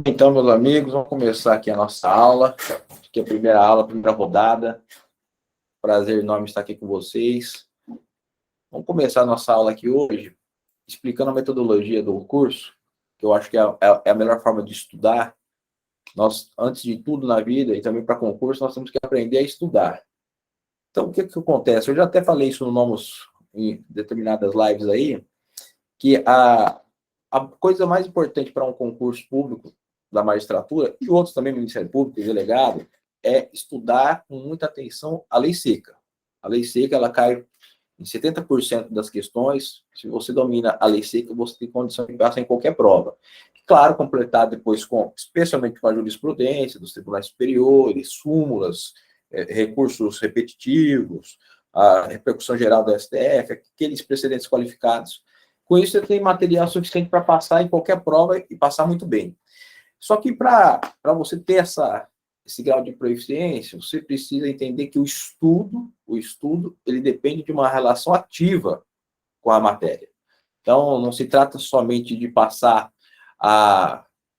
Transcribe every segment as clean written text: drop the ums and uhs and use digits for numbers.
Então, meus amigos, vamos começar aqui a nossa aula, que é a primeira aula, a primeira rodada. Prazer enorme estar aqui com vocês. Vamos começar a nossa aula aqui hoje, explicando a metodologia do curso, que eu acho que é a melhor forma de estudar. Nós, antes de tudo na vida, e também para concurso, nós temos que aprender a estudar. Então, o que acontece? Eu já até falei isso em determinadas lives aí, que a coisa mais importante para um concurso público da magistratura, e outros também, Ministério Público, delegado, é estudar com muita atenção a lei seca. A lei seca, ela cai em 70% das questões. Se você domina a lei seca, você tem condição de passar em qualquer prova. Claro, completar depois, especialmente com a jurisprudência dos tribunais superiores, súmulas, recursos repetitivos, a repercussão geral do STF, aqueles precedentes qualificados. Com isso, você tem material suficiente para passar em qualquer prova e passar muito bem. Só que para você ter esse grau de proficiência, você precisa entender que o estudo, ele depende de uma relação ativa com a matéria. Então, não se trata somente de passar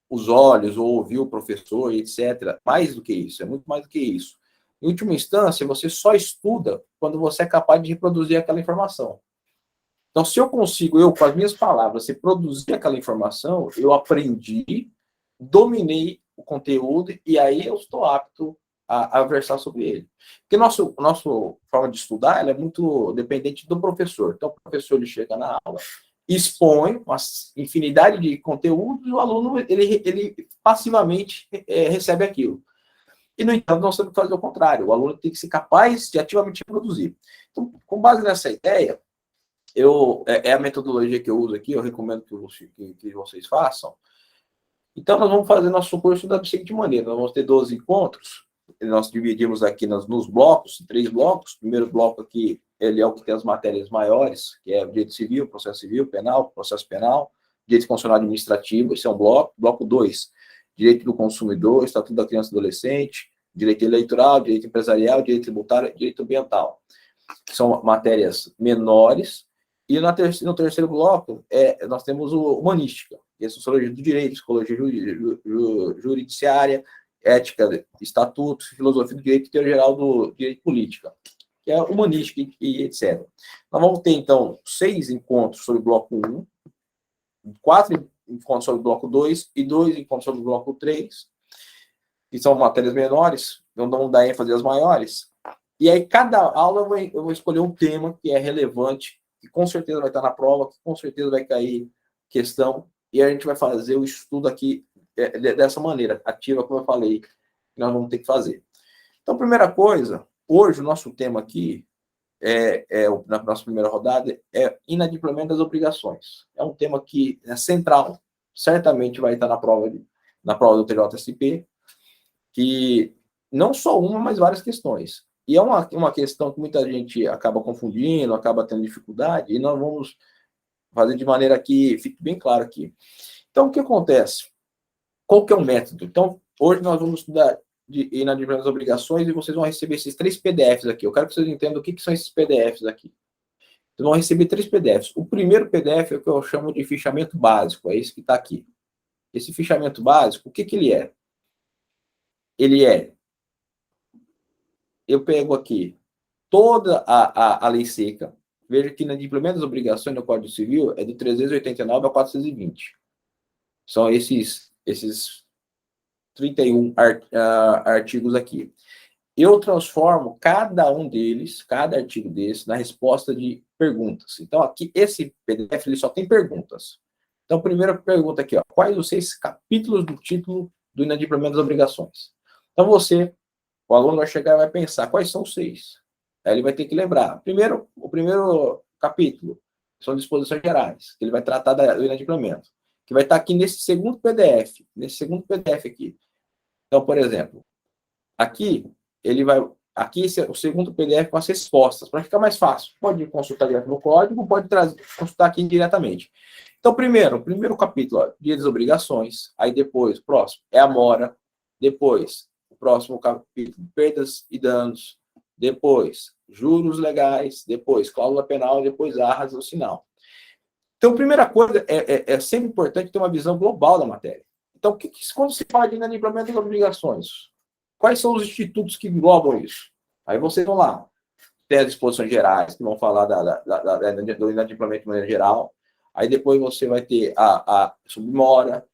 os olhos ou ouvir o professor, etc. Mais do que isso, é muito mais do que isso. Em última instância, você só estuda quando você é capaz de reproduzir aquela informação. Então, se eu consigo, com as minhas palavras, reproduzir aquela informação, eu aprendi, dominei o conteúdo e aí eu estou apto a versar sobre ele. Porque nossa forma de estudar ela é muito dependente do professor. Então, o professor ele chega na aula, expõe uma infinidade de conteúdos e o aluno ele passivamente recebe aquilo. E, no entanto, nós temos que fazer o contrário. O aluno tem que ser capaz de ativamente reproduzir. Então, com base nessa ideia, é a metodologia que eu uso aqui, eu recomendo que vocês façam. Então, nós vamos fazer nosso curso da seguinte maneira: nós vamos ter 12 encontros, nós dividimos aqui nos blocos, 3 blocos. O primeiro bloco aqui, ele é o que tem as matérias maiores, que é o direito civil, processo civil, penal, processo penal, direito constitucional administrativo, esse é um bloco. Bloco 2, direito do consumidor, estatuto da criança e adolescente, direito eleitoral, direito empresarial, direito tributário, direito ambiental. São matérias menores. E no terceiro bloco, nós temos o humanística, que é a sociologia do direito, psicologia judiciária, ética, estatutos, filosofia do direito e teoria geral do direito política, que é humanística e etc. Nós vamos ter, então, 6 encontros sobre o bloco 1, 4 encontros sobre o bloco 2 e 2 encontros sobre o bloco 3, que são matérias menores, então vamos dar ênfase às maiores. E aí, cada aula eu vou escolher um tema que é relevante, que com certeza vai estar na prova, que com certeza vai cair questão, e a gente vai fazer o estudo aqui dessa maneira, ativa, como eu falei, que nós vamos ter que fazer. Então, primeira coisa, hoje o nosso tema aqui, na nossa primeira rodada, é inadimplemento das obrigações. É um tema que é central, certamente vai estar na prova do TJSP, que não só uma, mas várias questões. E é uma questão que muita gente acaba confundindo, acaba tendo dificuldade, e nós vamos fazer de maneira que fique bem claro aqui. Então, o que acontece? Qual que é o método? Então, hoje nós vamos estudar de inadimplemento das obrigações e vocês vão receber esses 3 PDFs aqui. Eu quero que vocês entendam o que são esses PDFs aqui. Vocês vão receber 3 PDFs. O primeiro PDF é o que eu chamo de fichamento básico, é esse que está aqui. Esse fichamento básico, o que ele é? Eu pego aqui toda a lei seca, veja que inadimplemento das obrigações no Código Civil é do 389 a 420. São esses 31 artigos aqui. Eu transformo cada um deles, cada artigo desse, na resposta de perguntas. Então, aqui, esse PDF, ele só tem perguntas. Então, primeira pergunta aqui, quais os 6 capítulos do título do inadimplemento das obrigações? Então, o aluno vai chegar e vai pensar, quais são os 6? Aí ele vai ter que lembrar. O primeiro capítulo são disposições gerais, que ele vai tratar do inadimplemento, que vai estar aqui nesse segundo PDF aqui. Então, por exemplo, aqui, esse é o segundo PDF com as respostas, para ficar mais fácil. Pode consultar direto no código, pode consultar aqui diretamente. Então, primeiro capítulo, dia das obrigações, aí depois, próximo, é a mora, depois, o próximo capítulo, perdas e danos, depois, juros legais, depois, cláusula penal, depois, arras sinal. Então, primeira coisa, é sempre importante ter uma visão global da matéria. Então, Então, quando se fala de inadimplemento das obrigações, quais são os institutos que englobam isso? Aí vocês vão lá. Tem as disposições gerais, que vão falar do inadimplemento de maneira geral. Aí depois você vai ter a submora,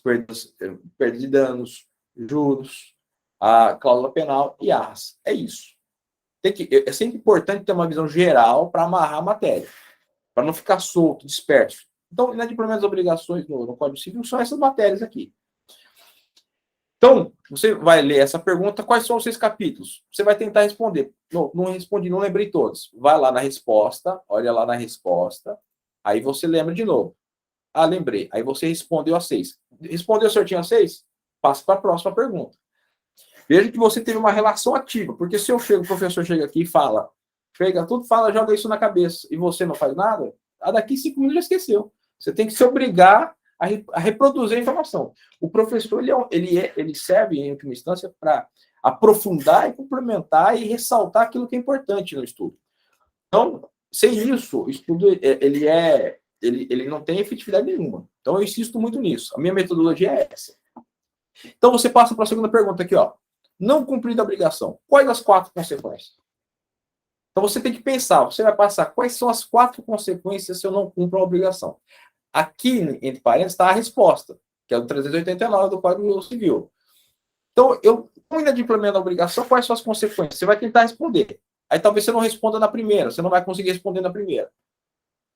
perdas de danos, juros, a cláusula penal e arras. É isso. É sempre importante ter uma visão geral para amarrar a matéria, para não ficar solto, disperso. Então, inadimplemento das obrigações no Código Civil são essas matérias aqui. Então, você vai ler essa pergunta, quais são os 6 capítulos? Você vai tentar responder. Não respondi, não lembrei todos. Vai lá na resposta, olha lá na resposta, aí você lembra de novo. Ah, lembrei. Aí você respondeu a 6. Respondeu certinho a 6? Passa para a próxima pergunta. Veja que você teve uma relação ativa, porque se o professor chega aqui e fala, joga isso na cabeça, e você não faz nada, daqui 5 minutos já esqueceu. Você tem que se obrigar a reproduzir a informação. O professor ele serve, em última instância, para aprofundar e complementar e ressaltar aquilo que é importante no estudo. Então, sem isso, o estudo ele não tem efetividade nenhuma. Então, eu insisto muito nisso. A minha metodologia é essa. Então, você passa para a segunda pergunta aqui, ó. Não cumprir a obrigação. Quais as 4 consequências? Então, você tem que pensar, você vai passar quais são as 4 consequências se eu não cumpro a obrigação. Aqui, entre parênteses, está a resposta, que é o 389 do Código Civil. Então, como inadimplemento da obrigação, quais são as consequências? Você vai tentar responder. Aí talvez você não responda na primeira, você não vai conseguir responder na primeira.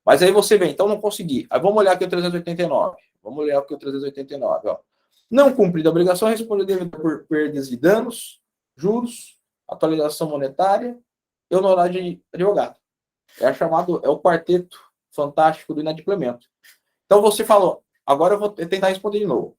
Mas aí você vem, então não consegui. Aí vamos olhar aqui o 389. Vamos olhar aqui o 389, ó. Não cumprir a obrigação, responder devedor por perdas e danos, juros, atualização monetária e honorário de advogado. É o quarteto fantástico do inadimplemento. Então você falou, agora eu vou tentar responder de novo.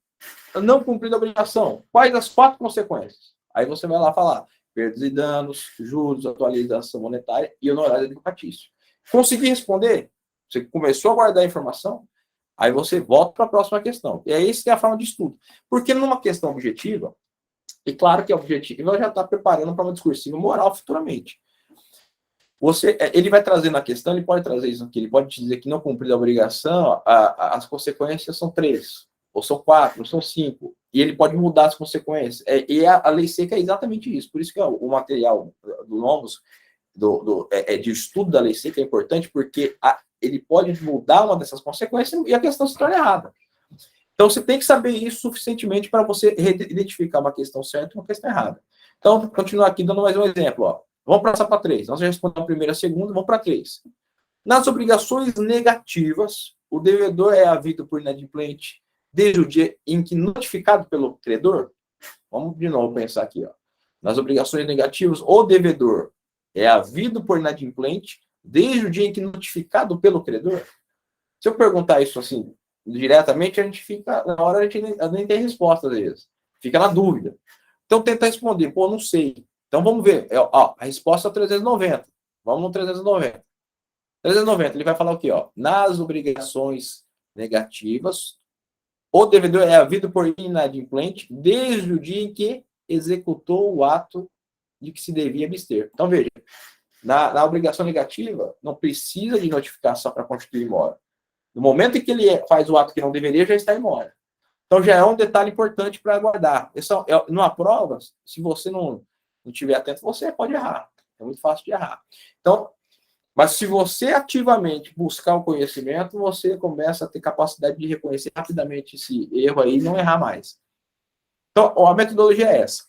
Não cumprir a obrigação, quais as 4 consequências? Aí você vai lá falar, perdas e danos, juros, atualização monetária e honorário advocatício. Conseguir responder? Você começou a guardar a informação? Aí você volta para a próxima questão. E é isso que é a forma de estudo. Porque numa questão objetiva, e claro que é objetivo, já está preparando para uma discursiva moral futuramente. Ele vai trazer na questão, ele pode trazer isso aqui, ele pode te dizer que não cumprir a obrigação, as consequências são 3, ou são 4, ou são 5, e ele pode mudar as consequências. E a lei seca é exatamente isso, por isso que o material do Novos, de estudo da lei seca é importante, porque ele pode mudar uma dessas consequências e a questão se torna errada. Então, você tem que saber isso suficientemente para você identificar uma questão certa e uma questão errada. Então, vou continuar aqui dando mais um exemplo, ó. Vamos passar para 3. Nós já respondemos a primeira e a segunda, vamos para 3. Nas obrigações negativas, o devedor é havido por inadimplente desde o dia em que notificado pelo credor. Vamos de novo pensar aqui, ó. Nas obrigações negativas, o devedor é havido por inadimplente desde o dia em que notificado pelo credor. Se eu perguntar isso assim diretamente, a gente fica, na hora a gente nem tem resposta às vezes. Fica na dúvida. Então tenta responder, pô, não sei. Então vamos ver. A resposta é 390. Vamos no 390. 390, ele vai falar o quê? Ó? Nas obrigações negativas, o devedor é havido por inadimplente desde o dia em que executou o ato de que se devia abster. Então veja, na obrigação negativa, não precisa de notificação para constituir imóvel. No momento em que ele faz o ato que não deveria, já está imóvel. Então já é um detalhe importante para guardar. Numa prova, se você não estiver atento, você pode errar. É muito fácil de errar. Então, mas se você ativamente buscar o conhecimento, você começa a ter capacidade de reconhecer rapidamente esse erro aí e não errar mais. Então, a metodologia é essa.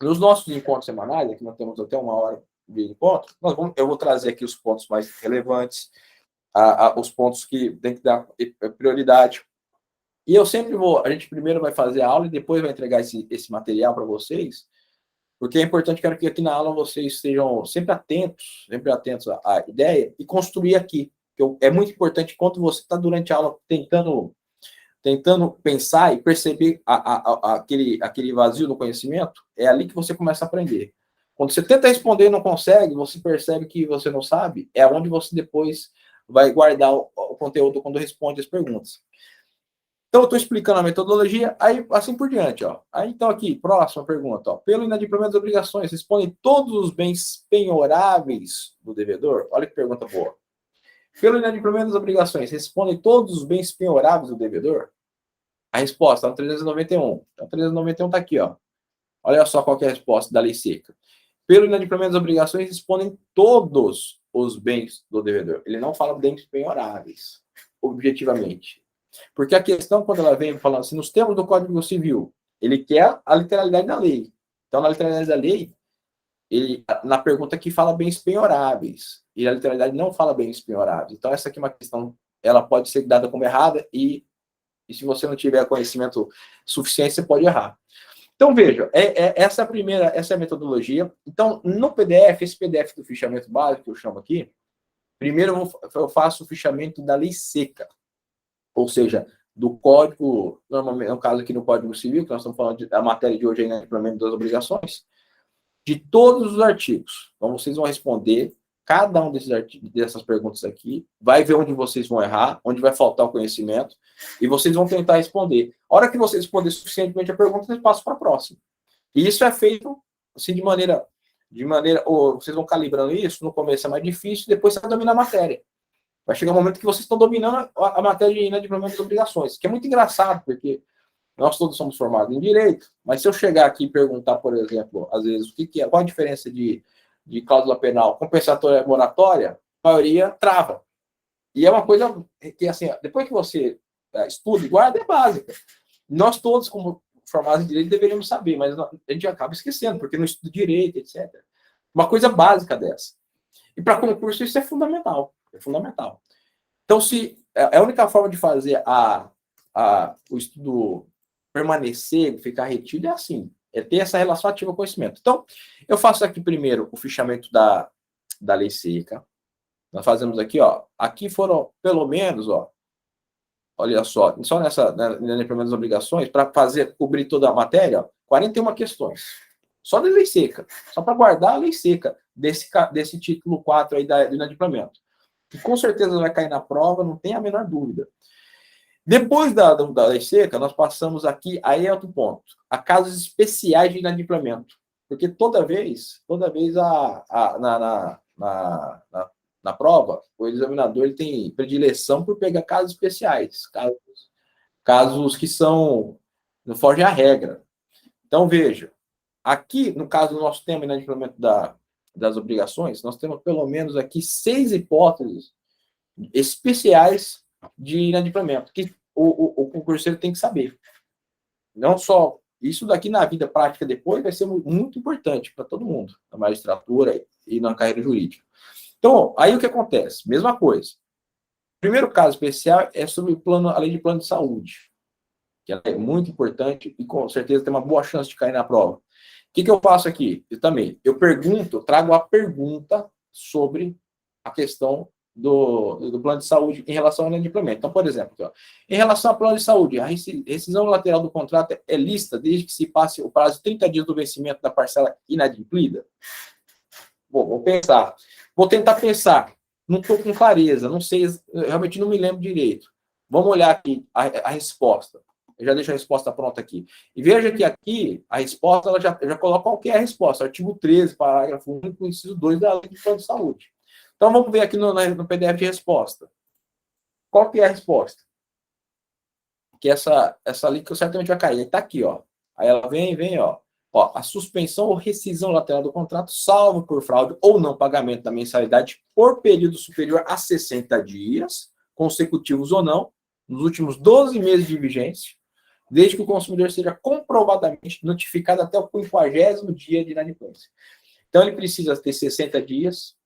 Nos nossos encontros semanais, aqui nós temos até 1 hora de encontro, eu vou trazer aqui os pontos mais relevantes, os pontos que tem que dar prioridade. E eu sempre a gente primeiro vai fazer a aula e depois vai entregar esse material para vocês, porque é importante, quero que aqui na aula vocês estejam sempre atentos à ideia e construir aqui. É muito importante, enquanto você está durante a aula tentando pensar e perceber aquele vazio do conhecimento, é ali que você começa a aprender. Quando você tenta responder e não consegue, você percebe que você não sabe, é onde você depois vai guardar o conteúdo quando responde as perguntas. Então, eu estou explicando a metodologia, aí assim por diante, ó. Aí, então, aqui, próxima pergunta, ó. Pelo inadimplemento das obrigações, respondem todos os bens penhoráveis do devedor? Olha que pergunta boa. Pelo inadimplemento das obrigações, respondem todos os bens penhoráveis do devedor? A resposta é no 391. Então, 391 está aqui, ó. Olha só qual que é a resposta da lei seca. Pelo inadimplemento das obrigações, respondem todos os bens do devedor. Ele não fala bens penhoráveis, objetivamente. Porque a questão, quando ela vem falando assim, nos termos do Código Civil, ele quer a literalidade da lei. Então, na literalidade da lei, ele, na pergunta aqui fala bens penhoráveis, e a literalidade não fala bens penhoráveis. Então, essa aqui é uma questão, ela pode ser dada como errada, e se você não tiver conhecimento suficiente, você pode errar. Então, veja, essa é a metodologia. Então, no PDF, esse PDF do fichamento básico, que eu chamo aqui, primeiro eu faço o fichamento da lei seca, ou seja, do código, normalmente, no caso aqui no Código Civil, que nós estamos falando da matéria de hoje, né, implemento das obrigações, de todos os artigos. Então, vocês vão responder cada um dessas perguntas aqui, vai ver onde vocês vão errar, onde vai faltar o conhecimento, e vocês vão tentar responder. A hora que vocês responderem suficientemente a pergunta, vocês passam para a próxima. E isso é feito assim de maneira, ou vocês vão calibrando isso, no começo é mais difícil, depois você vai dominar a matéria. Vai chegar um momento que vocês estão dominando a matéria de inadimplemento de obrigações, que é muito engraçado, porque nós todos somos formados em direito, mas se eu chegar aqui e perguntar, por exemplo, às vezes, o que é, qual a diferença de cláusula penal compensatória e moratória, a maioria trava. E é uma coisa que, assim, depois que você estuda e guarda, é básica. Nós todos, como formados em direito, deveríamos saber, mas a gente acaba esquecendo, porque não estuda direito, etc. Uma coisa básica dessa. E para concurso isso é fundamental. É fundamental. Então, se a única forma de fazer o estudo permanecer, ficar retido, é assim. É ter essa relação ativa com o conhecimento. Então, eu faço aqui primeiro o fichamento da lei seca. Nós fazemos aqui, ó. Aqui foram, pelo menos, ó. Olha só nessa primeiras obrigações, para cobrir toda a matéria, ó, 41 questões. Só da lei seca. Só para guardar a lei seca desse título 4 aí do inadimplemento. Que com certeza vai cair na prova, não tem a menor dúvida. Depois da lei seca, nós passamos aqui, aí é outro ponto, a casos especiais de inadimplemento. Porque toda vez na prova, o examinador ele tem predileção por pegar casos especiais, casos que não fogem à regra. Então, veja, aqui, no caso do nosso tema inadimplemento das obrigações, nós temos pelo menos aqui 6 hipóteses especiais de inadimplemento, que o concurseiro tem que saber. Não só isso daqui na vida prática depois vai ser muito importante para todo mundo, na magistratura e na carreira jurídica. Então, aí o que acontece? Mesma coisa. O primeiro caso especial é sobre a lei de plano de saúde, que é muito importante e com certeza tem uma boa chance de cair na prova. O que eu faço aqui? Eu trago a pergunta sobre a questão do plano de saúde em relação ao inadimplemento. Então, por exemplo, aqui, ó, em relação ao plano de saúde, a rescisão lateral do contrato é lista desde que se passe o prazo de 30 dias do vencimento da parcela inadimplida? Bom, vou tentar pensar. Não estou com clareza, não sei, realmente não me lembro direito. Vamos olhar aqui a resposta. Eu já deixo a resposta pronta aqui. E veja que aqui, a resposta, ela já coloca qual que é a resposta. Artigo 13, parágrafo 1, inciso 2 da lei de plano de saúde. Então, vamos ver aqui no PDF de resposta. Qual que é a resposta? Que essa ali que certamente vai cair. Está aqui, ó. Aí ela vem, ó. A suspensão ou rescisão lateral do contrato, salvo por fraude ou não pagamento da mensalidade por período superior a 60 dias, consecutivos ou não, nos últimos 12 meses de vigência, desde que o consumidor seja comprovadamente notificado até o 50º dia de inadimplência. Então, ele precisa ter 60 dias,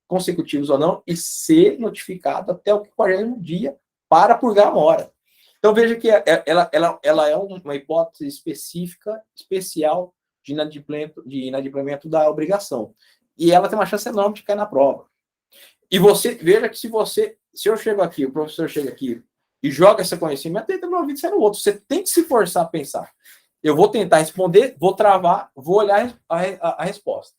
consecutivos ou não, e ser notificado até o 50º dia para purgar a mora. Então, veja que ela é uma hipótese específica, especial de inadimplemento da obrigação. E ela tem uma chance enorme de cair na prova. E veja que se eu chego aqui, o professor chega aqui e joga esse conhecimento, entra no ouvido e sai no outro. Você tem que se forçar a pensar. Eu vou tentar responder, vou travar, vou olhar a resposta.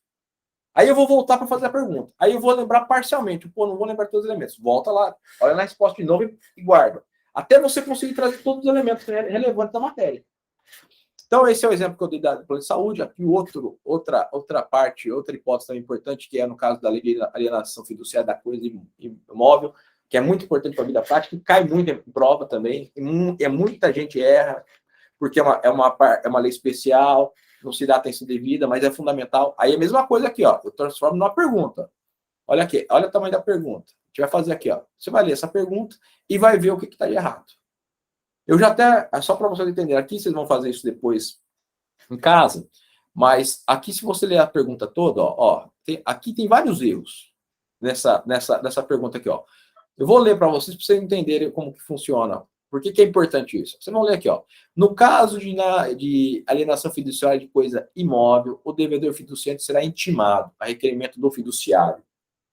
Aí eu vou voltar para fazer a pergunta. Aí eu vou lembrar parcialmente. Não vou lembrar todos os elementos. Volta lá, olha na resposta de novo e guarda. Até você conseguir trazer todos os elementos relevantes da matéria. Então, esse é o exemplo que eu dei da plano de saúde. Aqui outra parte, outra hipótese também importante, que é no caso da lei de alienação fiduciária da coisa imóvel. que é muito importante para a vida prática, e cai muito em prova também, e muita gente erra, porque é uma lei especial, não se dá atenção devida, mas é fundamental. Aí é a mesma coisa aqui, ó, eu transformo numa pergunta. Olha aqui, olha o tamanho da pergunta. A gente vai fazer aqui, ó. Você vai ler essa pergunta e vai ver o que está de errado. Eu já até, só para vocês entenderem, aqui vocês vão fazer isso depois em casa, mas aqui se você ler a pergunta toda, aqui tem vários erros nessa pergunta aqui, ó. Eu vou ler para vocês entenderem como que funciona. Por que é importante isso? Vocês vão ler aqui, ó. No caso de alienação fiduciária de coisa imóvel, o devedor fiduciante será intimado a requerimento do fiduciário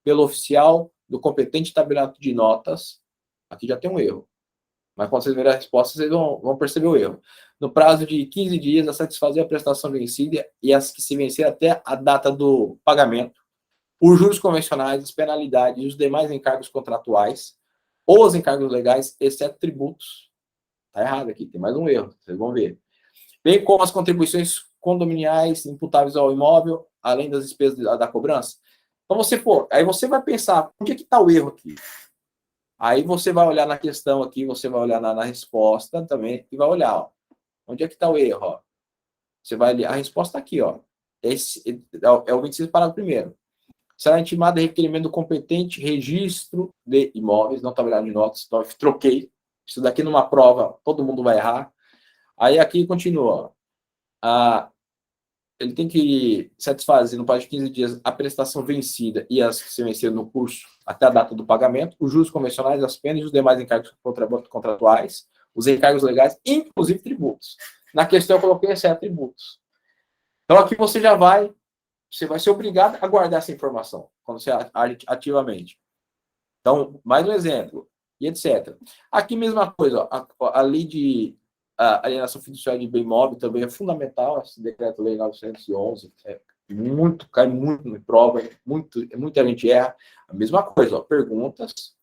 pelo oficial do competente tabeliamento de notas. Aqui já tem um erro. Mas quando vocês verem a resposta, vocês vão perceber o erro. No prazo de 15 dias, a satisfazer a prestação vencida e as que se vencer até a data do pagamento, os juros convencionais, as penalidades e os demais encargos contratuais ou os encargos legais, exceto tributos. Está errado aqui, tem mais um erro, vocês vão ver. Bem como as contribuições condominiais imputáveis ao imóvel, além das despesas da cobrança. Então, aí você vai pensar, onde é que está o erro aqui? Aí você vai olhar na questão aqui, você vai olhar na resposta também, e vai olhar, ó, onde é que está o erro, ó. Você vai ler, a resposta aqui, ó. É o 26 parágrafo primeiro. Será intimado requerimento do competente registro de imóveis, não tabeliado de notas, então troquei. Isso daqui numa prova, todo mundo vai errar. Aí aqui continua, ó. Ele tem que satisfazer, no prazo de 15 dias, a prestação vencida e as que se venceram no curso até a data do pagamento, os juros convencionais, as penas e os demais encargos contratuais, os encargos legais, inclusive tributos. Na questão eu coloquei exceto tributos. Então aqui você vai ser obrigado a guardar essa informação, quando você age ativamente. Então, mais um exemplo, e etc. Aqui mesma coisa, ó, a lei de alienação fiduciária de bem imóvel também é fundamental, esse decreto-lei 911, cai muito em prova, muita gente erra. A mesma coisa, ó, perguntas,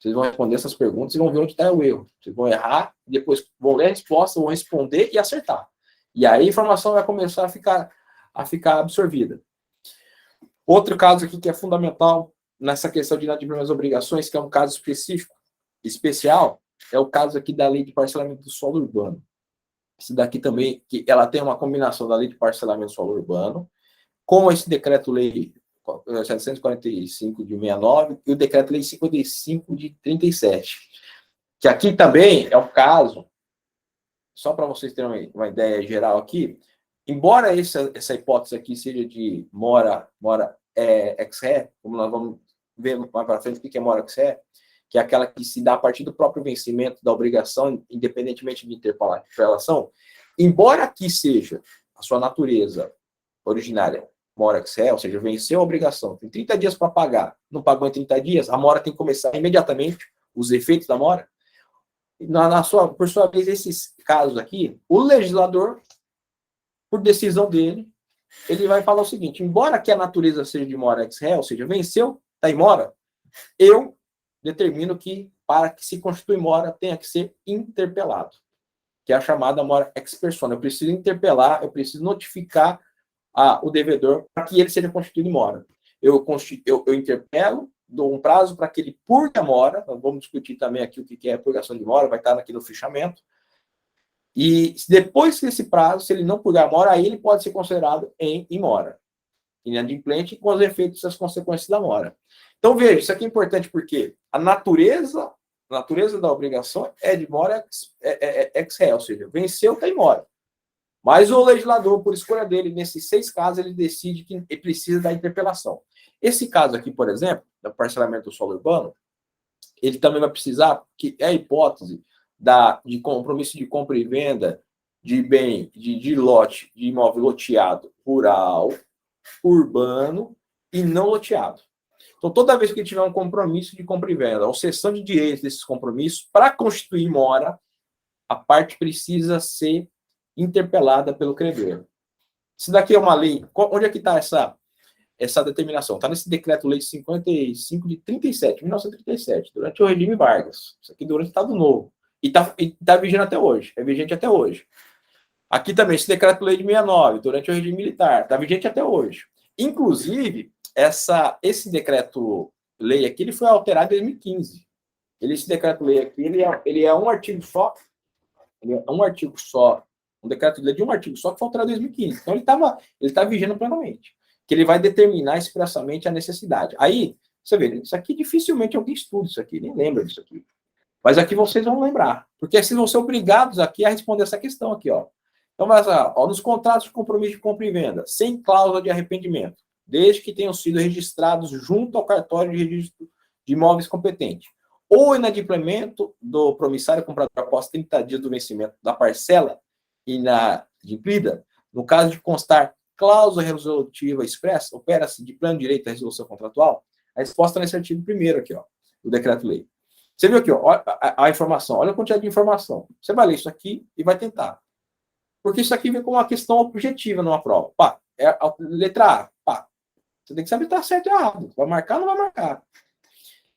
vocês vão responder essas perguntas e vão ver onde está o erro. Vocês vão errar, depois vão ler a resposta, vão responder e acertar. E aí a informação vai começar a ficar absorvida. Outro caso aqui que é fundamental nessa questão de inadimplemento das obrigações, que é um caso especial, é o caso aqui da lei de parcelamento do solo urbano. Esse daqui também, que ela tem uma combinação da lei de parcelamento do solo urbano, com esse decreto-lei 745 de 69 e o decreto-lei 55 de 37. Que aqui também é um caso, só para vocês terem uma ideia geral aqui, embora essa hipótese aqui seja de mora ex-ré, como nós vamos ver mais para frente o que é mora ex-ré, que é aquela que se dá a partir do próprio vencimento da obrigação, independentemente de interpelação, embora aqui seja a sua natureza originária mora ex-ré, ou seja, venceu a obrigação, tem 30 dias para pagar, não pagou em 30 dias, a mora tem que começar imediatamente, os efeitos da mora. Por sua vez, esses casos aqui, o legislador, por decisão dele, ele vai falar o seguinte, embora que a natureza seja de mora ex-ré, ou seja, venceu, está em mora, eu determino que, para que se constitui mora, tenha que ser interpelado, que é a chamada mora ex persona. Eu preciso interpelar, eu preciso notificar o devedor para que ele seja constituído mora. Eu interpelo, dou um prazo para que ele purgue a mora, nós vamos discutir também aqui o que é a purgação de mora, vai estar aqui no fichamento, e depois desse prazo, se ele não purgar a mora, aí ele pode ser considerado em mora, inadimplente, com os efeitos e as consequências da mora. Então, veja, isso aqui é importante porque a natureza da obrigação é de mora ex-ré, ou seja, venceu, está em mora. Mas o legislador, por escolha dele, nesses 6 casos, ele decide que ele precisa da interpelação. Esse caso aqui, por exemplo, do parcelamento do solo urbano, ele também vai precisar, que é a hipótese de compromisso de compra e venda de bem, de lote, de imóvel loteado rural, urbano e não loteado. Então, toda vez que tiver um compromisso de compra e venda, ou cessão de direitos desses compromissos, para constituir mora, a parte precisa ser interpelada pelo credor. Isso daqui é uma lei. Onde é que está essa determinação? Está nesse decreto-lei 55 de 1937, durante o regime Vargas. Isso aqui durante o Estado Novo. E está vigente até hoje. É vigente até hoje. Aqui também, esse decreto-lei de 69, durante o regime militar. Está vigente até hoje. Inclusive, esse decreto-lei aqui ele foi alterado em 2015. esse decreto-lei aqui, ele é um artigo só, um decreto-lei de um artigo só que foi alterado em 2015. Então, ele tá vigendo plenamente, que ele vai determinar expressamente a necessidade. Aí, você vê, isso aqui dificilmente alguém estuda isso aqui, nem lembra disso aqui. Mas aqui vocês vão lembrar, porque vocês vão ser obrigados aqui a responder essa questão aqui, ó. Então, vai lá, ó, nos contratos de compromisso de compra e venda, sem cláusula de arrependimento, desde que tenham sido registrados junto ao cartório de registro de imóveis competente, ou inadimplemento do promissário comprador após 30 dias do vencimento da parcela inadimplida, no caso de constar cláusula resolutiva expressa, opera-se de plano de direito à resolução contratual, a resposta nesse artigo 1º aqui, ó, do decreto-lei. Você viu aqui, ó, a informação, olha a quantidade de informação. Você vai ler isso aqui e vai tentar. Porque isso aqui vem como uma questão objetiva numa prova. Pá, é a letra A. Pá, você tem que saber se está certo ou errado. Vai marcar ou não vai marcar?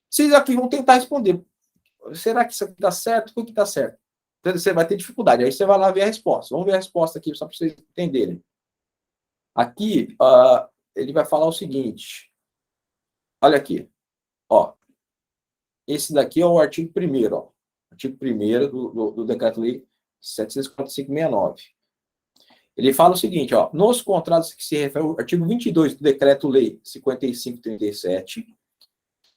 Vocês aqui vão tentar responder. Será que isso aqui está certo? O que está certo? Você vai ter dificuldade. Aí você vai lá ver a resposta. Vamos ver a resposta aqui, só para vocês entenderem. Aqui, ele vai falar o seguinte. Olha aqui. Ó. Esse daqui é o artigo 1º, ó. Artigo 1º do Decreto-Lei 745/69. Ele fala o seguinte, ó, nos contratos que se refere ao artigo 22 do Decreto-Lei 55/37,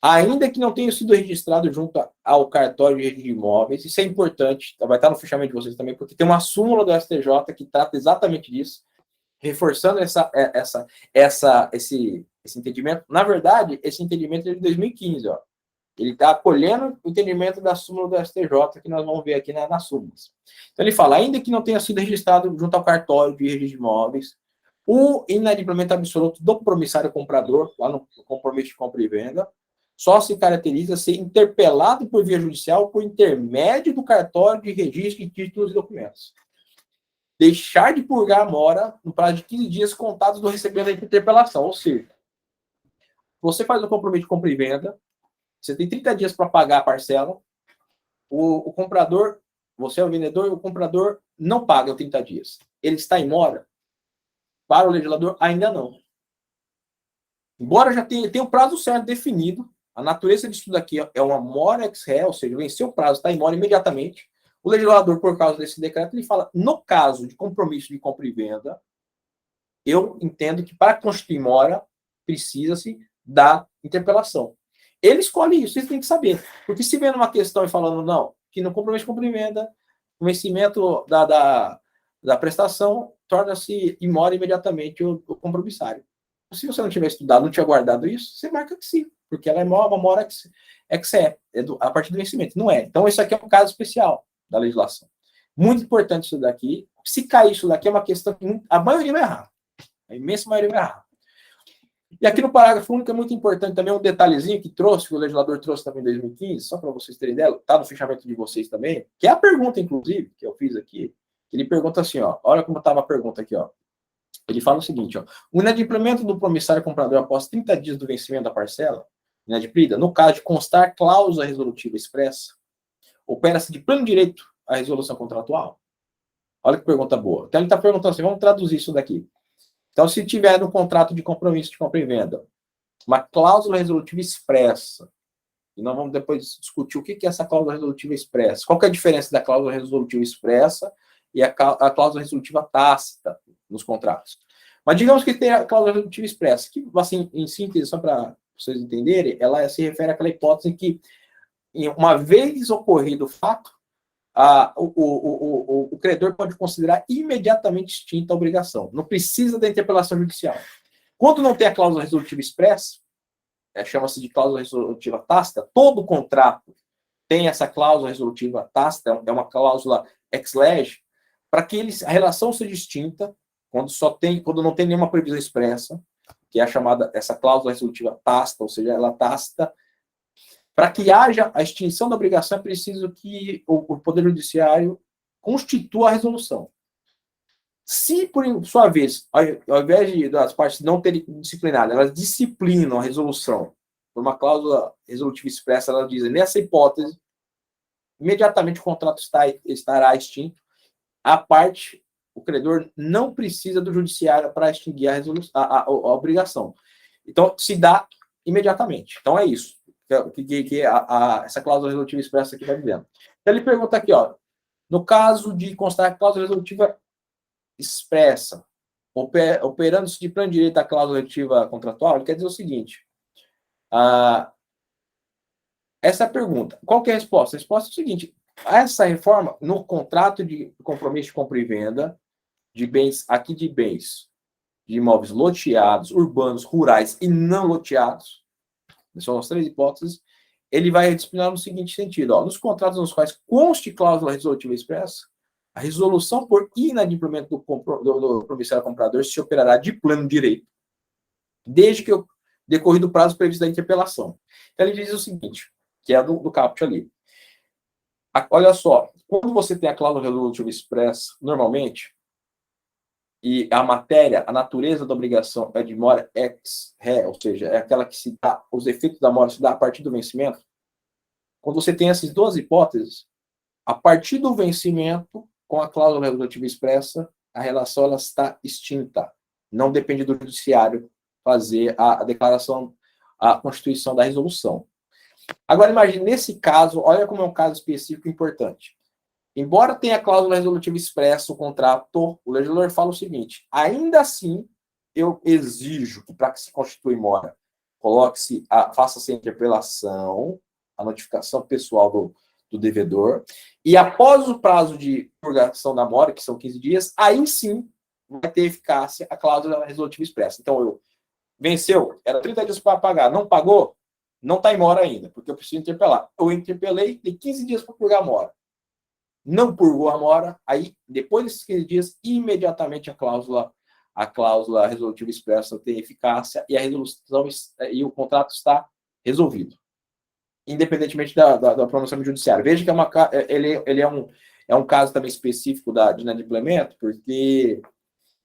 ainda que não tenha sido registrado junto ao cartório de registro de imóveis, isso é importante, vai estar no fechamento de vocês também, porque tem uma súmula do STJ que trata exatamente disso, reforçando esse entendimento. Na verdade, esse entendimento é de 2015, ó. Ele está acolhendo o entendimento da súmula do STJ, que nós vamos ver aqui nas súmulas. Então, ele fala, ainda que não tenha sido registrado junto ao cartório de registro de imóveis, o inadimplemento absoluto do promissário comprador, lá no compromisso de compra e venda, só se caracteriza ser interpelado por via judicial por intermédio do cartório de registro de títulos e documentos. Deixar de purgar a mora no prazo de 15 dias contados do recebimento da interpelação. Ou seja, você faz o compromisso de compra e venda, você tem 30 dias para pagar a parcela, o comprador, você é o vendedor, o comprador não paga os 30 dias. Ele está em mora? Para o legislador, ainda não. Embora já tenha o prazo certo definido, a natureza disso daqui é uma mora ex ré, ou seja, venceu o prazo, está em mora imediatamente. O legislador, por causa desse decreto, ele fala, no caso de compromisso de compra e venda, eu entendo que para constituir mora, precisa-se da interpelação. Ele escolhe isso, vocês têm que saber. Porque se vem numa questão e falando, não, que no compromisso de compra e venda, o vencimento da prestação torna-se e mora imediatamente o compromissário. Se você não tiver estudado, não tiver guardado isso, você marca que sim, porque ela é uma mora a partir do vencimento. Não é. Então, isso aqui é um caso especial da legislação. Muito importante isso daqui. Se cair isso daqui, é uma questão que a maioria vai errar. A imensa maioria vai errar. E aqui no parágrafo único é muito importante também um detalhezinho que o legislador trouxe também em 2015, só para vocês terem ideia, está no fechamento de vocês também, que é a pergunta, inclusive, que eu fiz aqui. Ele pergunta assim, ó, olha como estava a pergunta aqui, ó. Ele fala o seguinte, ó, o inadimplemento do promissário comprador após 30 dias do vencimento da parcela inadimplida, no caso de constar cláusula resolutiva expressa, opera-se de pleno direito à resolução contratual? Olha que pergunta boa. Então ele está perguntando assim, vamos traduzir isso daqui. Então, se tiver no contrato de compromisso de compra e venda uma cláusula resolutiva expressa, e nós vamos depois discutir o que é essa cláusula resolutiva expressa, qual que é a diferença da cláusula resolutiva expressa e a cláusula resolutiva tácita nos contratos. Mas digamos que tem a cláusula resolutiva expressa, que, assim, em síntese, só para vocês entenderem, ela se refere àquela hipótese em que, uma vez ocorrido o fato, o credor pode considerar imediatamente extinta a obrigação. Não precisa da interpelação judicial. Quando não tem a cláusula resolutiva expressa, chama-se de cláusula resolutiva tácita, todo contrato tem essa cláusula resolutiva tácita, é uma cláusula ex lege, para que a relação seja extinta, quando não tem nenhuma previsão expressa, que é a chamada, essa cláusula resolutiva tácita, ou seja, ela tácita. Para que haja a extinção da obrigação, é preciso que o Poder Judiciário constitua a resolução. Se, por sua vez, ao invés das partes não terem disciplinado, elas disciplinam a resolução por uma cláusula resolutiva expressa, ela diz, nessa hipótese, imediatamente o contrato estará extinto, o credor não precisa do judiciário para extinguir a obrigação. Então, se dá imediatamente. Então, é isso. essa cláusula resolutiva expressa aqui vai dizendo. Então, ele pergunta aqui, ó, no caso de constar a cláusula resolutiva expressa, operando-se de plano de direito da cláusula resolutiva contratual, ele quer dizer o seguinte, essa é a pergunta. Qual que é a resposta? A resposta é o seguinte, essa reforma, no contrato de compromisso de compra e venda de bens, aqui de bens, de imóveis loteados, urbanos, rurais e não loteados, são as três hipóteses, ele vai disciplinar no seguinte sentido, ó, nos contratos nos quais conste cláusula resolutiva expressa, a resolução por inadimplemento do promissário comprador se operará de plano de direito, desde que decorrido o prazo previsto da interpelação. Então, ele diz o seguinte, que é do caput ali. Olha só, quando você tem a cláusula resolutiva expressa, normalmente, e a matéria, a natureza da obrigação é de mora ex ré, ou seja, é aquela que se dá, os efeitos da mora se dá a partir do vencimento. Quando você tem essas duas hipóteses, a partir do vencimento, com a cláusula resolutiva expressa, a relação ela está extinta. Não depende do judiciário fazer a declaração, a constituição da resolução. Agora, imagine, nesse caso, olha como é um caso específico importante. Embora tenha a cláusula resolutiva expressa, o contrato, o legislador fala o seguinte, ainda assim, eu exijo que, para que se constitui mora, faça-se a interpelação, a notificação pessoal do devedor, e após o prazo de purgação da mora, que são 15 dias, aí sim vai ter eficácia a cláusula resolutiva expressa. Então, venceu, era 30 dias para pagar, não pagou, não está em mora ainda, porque eu preciso interpelar. Eu interpelei, tem 15 dias para purgar a mora. Não purgou a mora, aí, depois desses 15 dias, imediatamente a cláusula resolutiva expressa tem eficácia e a resolução e o contrato está resolvido, independentemente da pronunciamento judiciário. Veja que ele é um caso também específico de inadimplemento, porque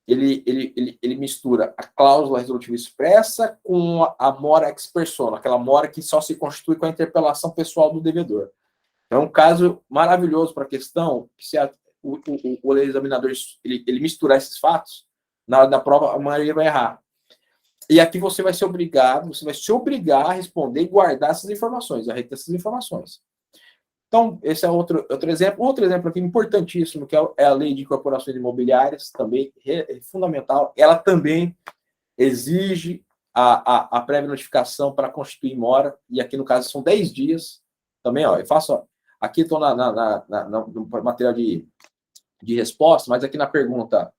ele mistura a cláusula resolutiva expressa com a mora ex persona, aquela mora que só se constitui com a interpelação pessoal do devedor. É um caso maravilhoso para a questão, que se o examinador ele misturar esses fatos, na hora da prova, a maioria vai errar. E aqui você vai se obrigar a responder e guardar essas informações, a reter essas informações. Então, esse é outro exemplo. Outro exemplo aqui importantíssimo, que é a lei de incorporações imobiliárias, também é fundamental. Ela também exige a prévia notificação para constituir mora, e aqui no caso são 10 dias. Também, ó, eu faço, ó, aqui estou no material de resposta, mas aqui na pergunta,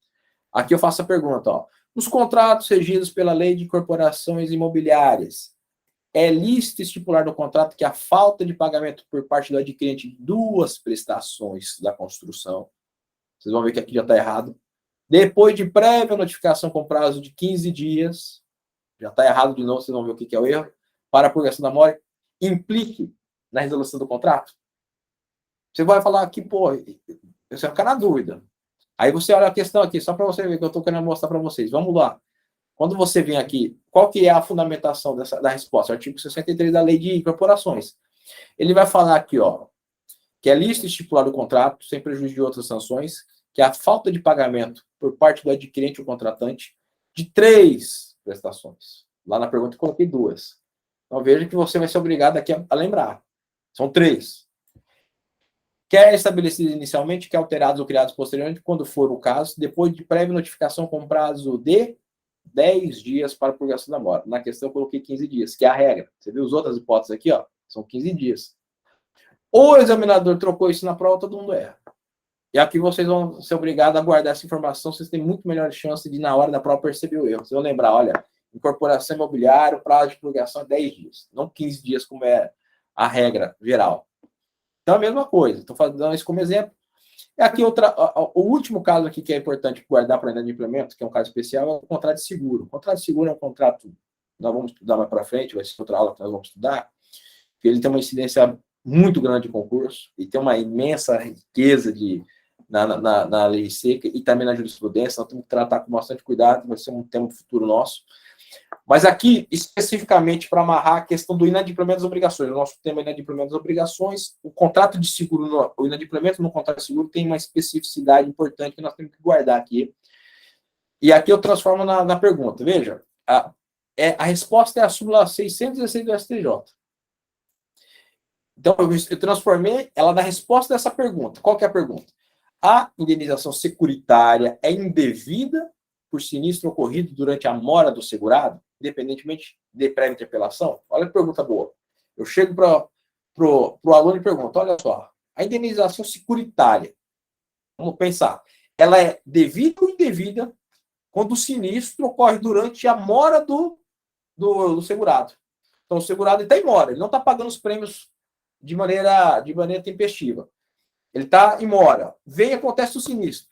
aqui eu faço a pergunta, ó. Nos contratos regidos pela lei de incorporações imobiliárias, é lícito estipular no contrato que a falta de pagamento por parte do adquirente de duas prestações da construção, vocês vão ver que aqui já está errado, depois de prévia notificação com prazo de 15 dias, já está errado de novo, vocês vão ver o que é o erro, para a purgação da mora, implique na resolução do contrato. Você vai falar aqui, pô, você vai ficar na dúvida. Aí você olha a questão aqui, só para você ver que eu estou querendo mostrar para vocês. Vamos lá. Quando você vem aqui, qual que é a fundamentação da resposta? Artigo 63 da Lei de Incorporações. Ele vai falar aqui, ó, que é lícito estipular o contrato, sem prejuízo de outras sanções, que a falta de pagamento por parte do adquirente ou contratante de 3 prestações. Lá na pergunta eu coloquei 2. Então veja que você vai ser obrigado aqui a lembrar. São 3. Quer estabelecidos inicialmente, quer alterados ou criados posteriormente, quando for o caso, depois de prévia notificação com prazo de 10 dias para a purgação da mora. Na questão eu coloquei 15 dias, que é a regra. Você viu as outras hipóteses aqui, ó? São 15 dias. Ou o examinador trocou isso na prova, todo mundo erra. E aqui vocês vão ser obrigados a guardar essa informação, vocês têm muito melhor chance de, na hora da prova, perceber o erro. Vocês vão lembrar, olha, incorporação imobiliária, prazo de purgação é 10 dias, não 15 dias, como é a regra geral. Então, a mesma coisa. Estou dando isso como exemplo. E aqui, o último caso aqui que é importante guardar para a de implemento, que é um caso especial, é o contrato de seguro. O contrato de seguro é um contrato, nós vamos estudar mais para frente, vai ser outra aula que nós vamos estudar, que ele tem uma incidência muito grande de concurso, e tem uma imensa riqueza na lei seca e também na jurisprudência. Nós temos que tratar com bastante cuidado, vai ser um tema futuro nosso. Mas aqui, especificamente, para amarrar a questão do inadimplemento das obrigações. O nosso tema é inadimplemento das obrigações. O contrato de seguro, o inadimplemento no contrato de seguro tem uma especificidade importante que nós temos que guardar aqui. E aqui eu transformo na pergunta. Veja, a resposta é a súmula 616 do STJ. Então, eu transformei ela na resposta dessa pergunta. Qual que é a pergunta? A indenização securitária é indevida por sinistro ocorrido durante a mora do segurado, independentemente de pré-interpelação? Olha que pergunta boa. Eu chego para o aluno e pergunto, olha só, a indenização securitária, vamos pensar, ela é devida ou indevida quando o sinistro ocorre durante a mora do segurado? Então, o segurado está em mora, ele não está pagando os prêmios de maneira tempestiva. Ele está em mora. Vem, acontece o sinistro.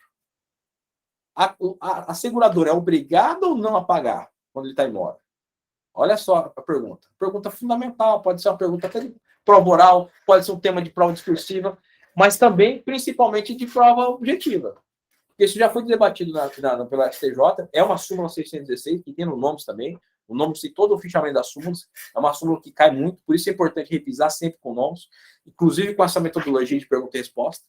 A seguradora é obrigada ou não a pagar quando ele está em mora? Olha só a pergunta. Pergunta fundamental. Pode ser uma pergunta até de prova oral, pode ser um tema de prova discursiva, mas também, principalmente, de prova objetiva. Porque isso já foi debatido pela STJ. É uma súmula 616, que tem no nomes também. O nome de todo o fichamento das súmulas. É uma súmula que cai muito, por isso é importante revisar sempre com nomes, inclusive com essa metodologia de pergunta e resposta.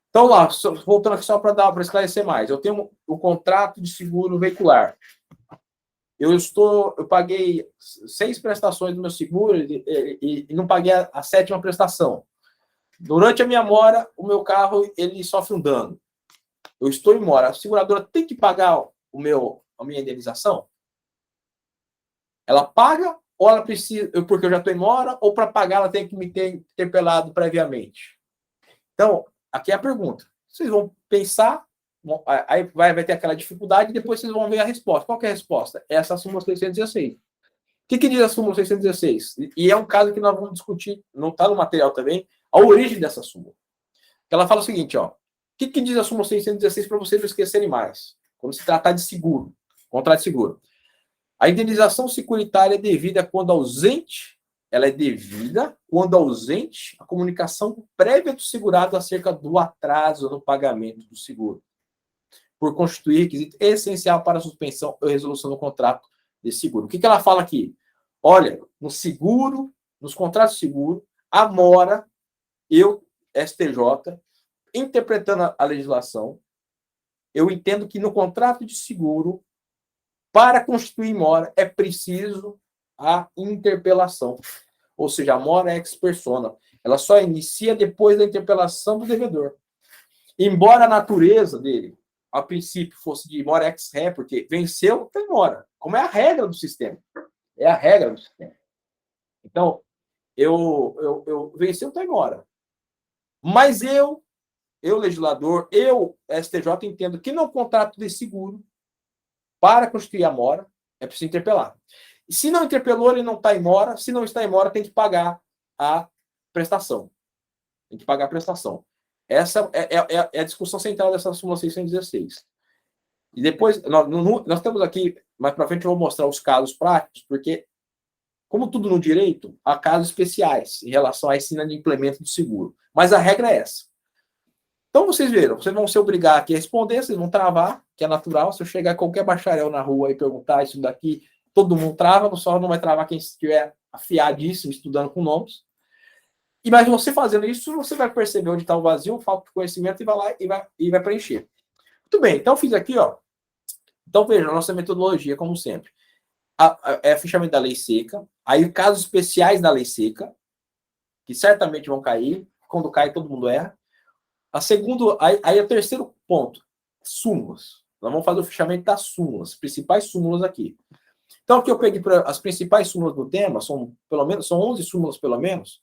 Então, lá, voltando aqui só para esclarecer mais. Eu tenho o contrato de seguro veicular. Eu paguei 6 prestações do meu seguro e não paguei a 7ª prestação. Durante a minha mora, o meu carro ele sofre um dano. Eu estou em mora. A seguradora tem que pagar a minha indenização? Ela paga ou ela precisa, porque eu já estou em mora, ou para pagar ela tem que me ter interpelado previamente? Então, aqui é a pergunta. Vocês vão pensar, aí vai ter aquela dificuldade e depois vocês vão ver a resposta. Qual que é a resposta? Essa é a súmula 616. O que diz a súmula 616? E é um caso que nós vamos discutir, não está no material também, a origem dessa súmula. Ela fala o seguinte, ó. O que diz a súmula 616 para vocês não esquecerem mais? Quando se tratar de seguro, contrato de seguro. A indenização securitária é devida quando ausente, ela é devida quando ausente a comunicação prévia do segurado acerca do atraso no pagamento do seguro, por constituir requisito essencial para a suspensão ou resolução do contrato de seguro. O que ela fala aqui? Olha, no seguro, nos contratos de seguro, a mora, eu, STJ, interpretando a legislação, eu entendo que no contrato de seguro, para constituir mora, é preciso a interpelação. Ou seja, a mora ex persona. Ela só inicia depois da interpelação do devedor. Embora a natureza dele, a princípio, fosse de mora ex ré, porque venceu, tem mora. Como é a regra do sistema. É a regra do sistema. Então, eu venceu, tem mora. Mas eu, legislador, eu, STJ, entendo que no contrato de seguro, para constituir a mora, é preciso interpelar. E se não interpelou, ele não está em mora. Se não está em mora, tem que pagar a prestação. Tem que pagar a prestação. Essa é a discussão central dessa súmula 616. E depois, nós temos aqui, mais para frente eu vou mostrar os casos práticos, porque, como tudo no direito, há casos especiais em relação à ensina de implemento do seguro. Mas a regra é essa. Então, vocês viram, vocês vão se obrigar aqui a responder, vocês vão travar, que é natural. Se eu chegar qualquer bacharel na rua e perguntar isso daqui, todo mundo trava, só não vai travar quem estiver afiadíssimo, estudando com nomes. Mas você fazendo isso, você vai perceber onde está o vazio, falta de conhecimento, e vai lá e vai preencher. Muito bem, então eu fiz aqui, ó. Então, veja, a nossa metodologia, como sempre. É fichamento da lei seca, aí casos especiais da lei seca, que certamente vão cair, quando cai todo mundo erra. Aí o terceiro ponto, súmulas. Nós vamos fazer o fichamento das súmulas, principais súmulas aqui. Então, aqui eu peguei as principais súmulas do tema, são 11 súmulas pelo menos.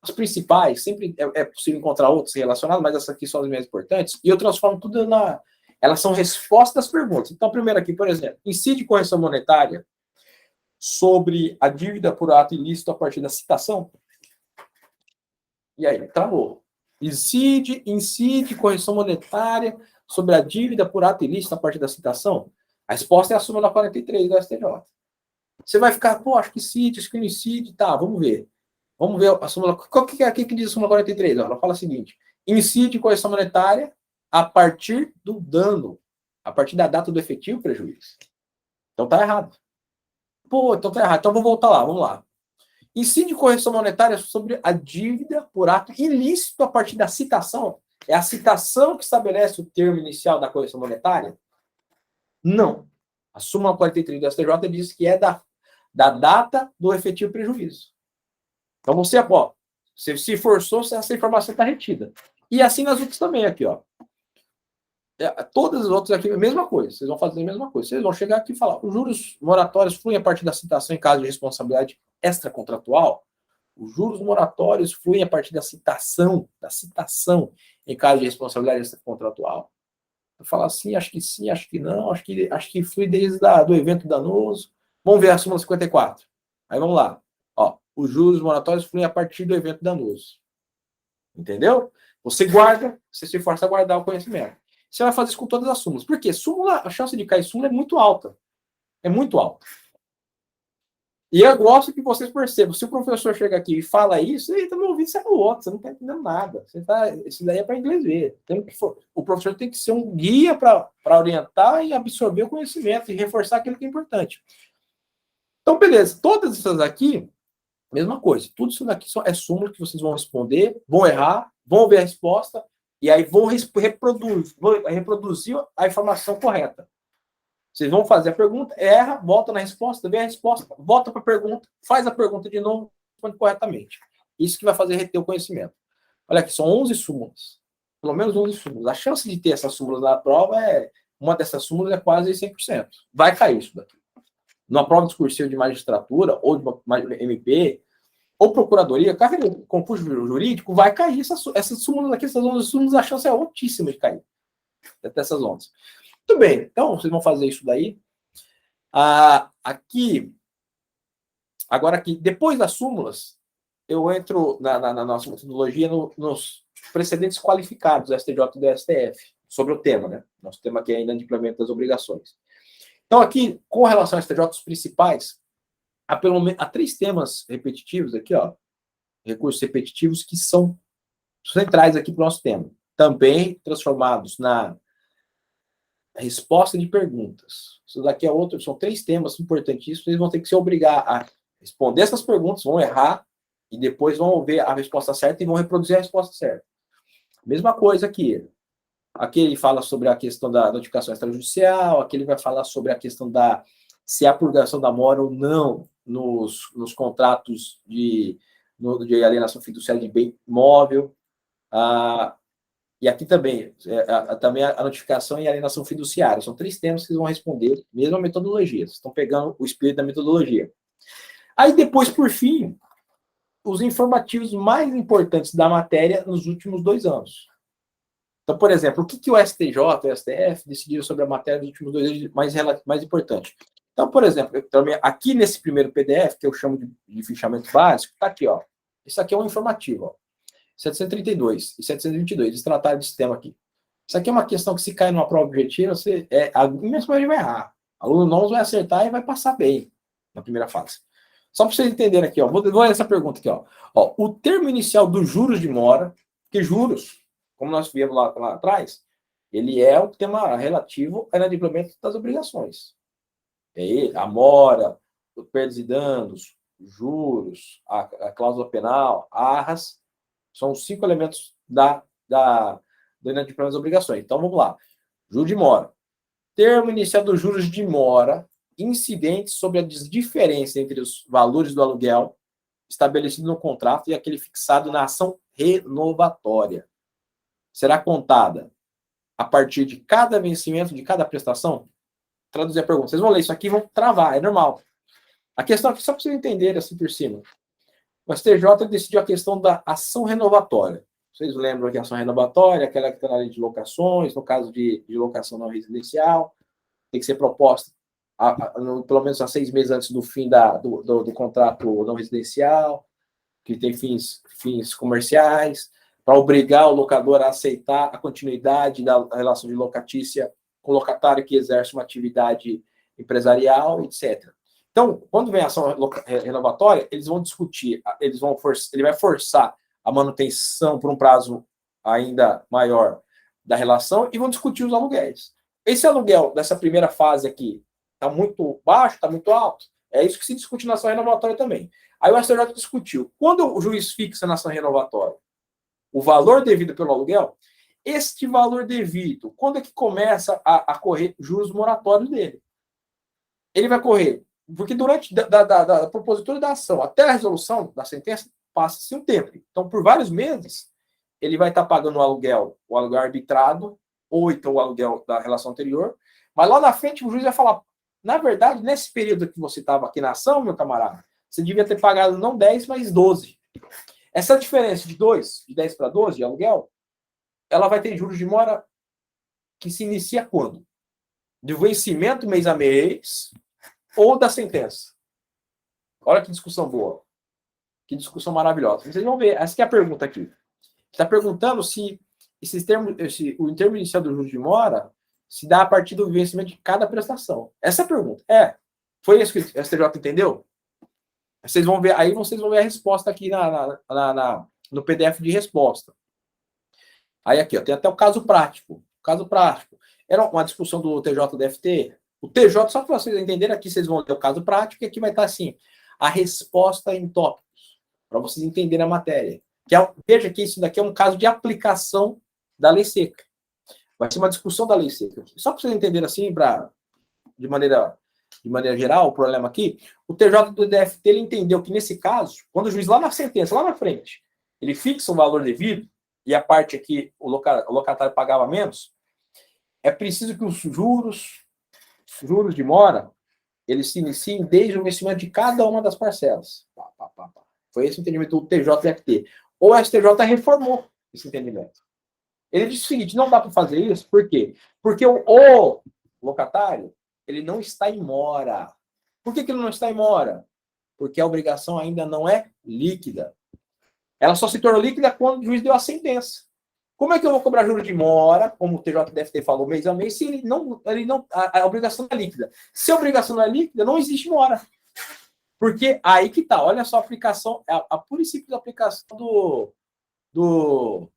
As principais, sempre é possível encontrar outras relacionadas, mas essas aqui são as mais importantes, e eu transformo tudo elas são respostas às perguntas. Então, primeiro aqui, por exemplo, incide correção monetária sobre a dívida por ato ilícito a partir da citação? E aí, travou. Incide correção monetária sobre a dívida por ato ilícito a partir da citação? A resposta é a súmula 43 da STJ. Você vai ficar, pô, acho que incide, acho que não incide, tá, vamos ver. Vamos ver a súmula. Qual que é aqui que diz a súmula 43? Ela fala o seguinte: incide correção monetária a partir do dano, a partir da data do efetivo prejuízo. Então tá errado. Pô, então tá errado. Então vou voltar lá, vamos lá. Incide correção monetária sobre a dívida por ato ilícito a partir da citação? É a citação que estabelece o termo inicial da correção monetária? Não. A súmula 43 do STJ diz que é da data do efetivo prejuízo. Então você, ó, Você se forçou, essa informação está retida. E assim nas outras também, aqui, ó. Todas as outras aqui, a mesma coisa. Vocês vão fazer a mesma coisa. Vocês vão chegar aqui e falar: os juros moratórios fluem a partir da citação em caso de responsabilidade extracontratual. Os juros moratórios fluem a partir da citação em caso de responsabilidade extracontratual. Eu falo assim, acho que não, acho que flui desde do evento danoso. Vamos ver a súmula 54. Aí vamos lá. Ó, os juros moratórios fluem a partir do evento danoso. Entendeu? Você guarda, você se força a guardar o conhecimento. Você vai fazer isso com todas as súmulas. Por quê? Súmula, a chance de cair súmula é muito alta. É muito alta. E eu gosto que vocês percebam. Se o professor chega aqui e fala isso, ele está me ouvindo, você é o outro, você não está entendendo nada. Isso daí é para inglês ver. O professor tem que ser um guia para orientar e absorver o conhecimento e reforçar aquilo que é importante. Então, beleza. Todas essas aqui, mesma coisa. Tudo isso daqui é súmula que vocês vão responder, vão errar, vão ver a resposta, e aí vão reproduzir a informação correta. Vocês vão fazer a pergunta, erra, volta na resposta, vê a resposta, volta para a pergunta, faz a pergunta de novo, responde corretamente. Isso que vai fazer reter o conhecimento. Olha aqui, são 11 súmulas. Pelo menos 11 súmulas. A chance de ter essas súmulas na prova uma dessas súmulas é quase 100%. Vai cair isso daqui. Numa prova discursiva de magistratura, ou de MP, ou procuradoria, concurso jurídico, vai cair essas súmulas aqui, essas 11 súmulas, a chance é altíssima de cair. Até essas 11. Muito bem, então vocês vão fazer isso daí. Agora aqui, depois das súmulas, eu entro na nossa metodologia nos precedentes qualificados do STJ e do STF, sobre o tema, né? Nosso tema aqui é ainda de implemento das obrigações. Então aqui, com relação ao STJ, os principais, há 3 temas repetitivos aqui, ó, recursos repetitivos que são centrais aqui para o nosso tema. Também transformados na resposta de perguntas. Isso daqui é outro, são 3 temas importantíssimos, vocês vão ter que se obrigar a responder essas perguntas, vão errar, e depois vão ver a resposta certa e vão reproduzir a resposta certa. Mesma coisa aqui. Aqui ele fala sobre a questão da notificação extrajudicial, aqui ele vai falar sobre a questão se há purgação da mora ou não nos contratos de alienação fiduciária de bem imóvel. E aqui também, também a notificação e a alienação fiduciária. São 3 temas que vocês vão responder, mesma metodologia. Vocês estão pegando o espírito da metodologia. Aí depois, por fim, os informativos mais importantes da matéria nos últimos 2 anos. Então, por exemplo, o que o STJ e o STF decidiram sobre a matéria dos últimos 2 anos mais importante? Então, por exemplo, aqui nesse primeiro PDF, que eu chamo de fichamento básico, está aqui, ó. Isso aqui é um informativo, ó. 732 e 722, eles trataram desse tema aqui. Isso aqui é uma questão que, se cair numa prova objetiva, a imensa maioria vai errar. O aluno não vai acertar e vai passar bem na primeira fase. Só para vocês entenderem aqui, ó, vou ler essa pergunta aqui, ó. O termo inicial dos juros de mora, que juros, como nós vimos lá atrás, ele é o tema relativo ao inadimplemento das obrigações. A mora, perdas e danos, juros, a cláusula penal, arras, são os 5 elementos do inadimplemento das obrigações. Então, vamos lá. Juro de mora. Termo inicial dos juros de mora, incidentes sobre a diferença entre os valores do aluguel estabelecido no contrato e aquele fixado na ação renovatória. Será contada a partir de cada vencimento de cada prestação? Traduzir a pergunta. Vocês vão ler isso aqui e vão travar, é normal. A questão aqui, só para vocês entenderem assim por cima. O STJ decidiu a questão da ação renovatória. Vocês lembram que a ação renovatória, aquela que está na lei de locações, no caso de locação não residencial, tem que ser proposta pelo menos há 6 meses antes do fim do contrato não residencial, que tem fins comerciais, para obrigar o locador a aceitar a continuidade da relação de locatícia com o locatário que exerce uma atividade empresarial, etc. Então, quando vem a ação renovatória, eles vão discutir, ele vai forçar a manutenção por um prazo ainda maior da relação e vão discutir os aluguéis. Esse aluguel dessa primeira fase aqui está muito baixo, está muito alto? É isso que se discute na ação renovatória também. Aí o STJ discutiu. Quando o juiz fixa na ação renovatória o valor devido pelo aluguel, este valor devido, quando é que começa a correr juros moratórios dele? Ele vai correr, porque durante da propositura da ação até a resolução da sentença, passa-se um tempo. Então, por vários meses, ele vai estar pagando o aluguel arbitrado, ou então o aluguel da relação anterior, mas lá na frente o juiz vai falar, na verdade, nesse período que você estava aqui na ação, meu camarada, você devia ter pagado não 10, mas 12. Essa diferença de 2, de 10 para 12 de aluguel, ela vai ter juros de mora que se inicia quando? Do vencimento mês a mês ou da sentença. Olha que discussão boa. Que discussão maravilhosa. Vocês vão ver, essa que é a pergunta aqui. Está perguntando se o termo inicial do juros de mora se dá a partir do vencimento de cada prestação. Essa é a pergunta. Foi isso que o STJ entendeu? Vocês vão ver, aí vocês vão ver a resposta aqui no PDF de resposta. Aí aqui, ó, tem até o caso prático. Caso prático. Era uma discussão do TJ-DFT. O TJ, só para vocês entenderem, aqui vocês vão ler o caso prático, e aqui vai estar assim, a resposta em tópicos, para vocês entenderem a matéria. Veja que isso daqui é um caso de aplicação da lei seca. Vai ser uma discussão da lei seca. Só para vocês entenderem assim, de maneira geral, o problema aqui, o TJ do DFT ele entendeu que, nesse caso, quando o juiz lá na sentença, lá na frente, ele fixa um valor devido, e a parte aqui, o locatário pagava menos, é preciso que os juros de mora, eles se iniciem desde o vencimento de cada uma das parcelas. Foi esse o entendimento do TJ-DFT. O STJ reformou esse entendimento. Ele disse o seguinte, não dá para fazer isso, por quê? Porque o locatário, ele não está em mora. Por que ele não está em mora? Porque a obrigação ainda não é líquida. Ela só se tornou líquida quando o juiz deu a sentença. Como é que eu vou cobrar juros de mora, como o TJ-DFT falou mês a mês, se a obrigação não é líquida? Se a obrigação não é líquida, não existe mora. Porque aí que tá, olha só a aplicação, a pura e simples aplicação do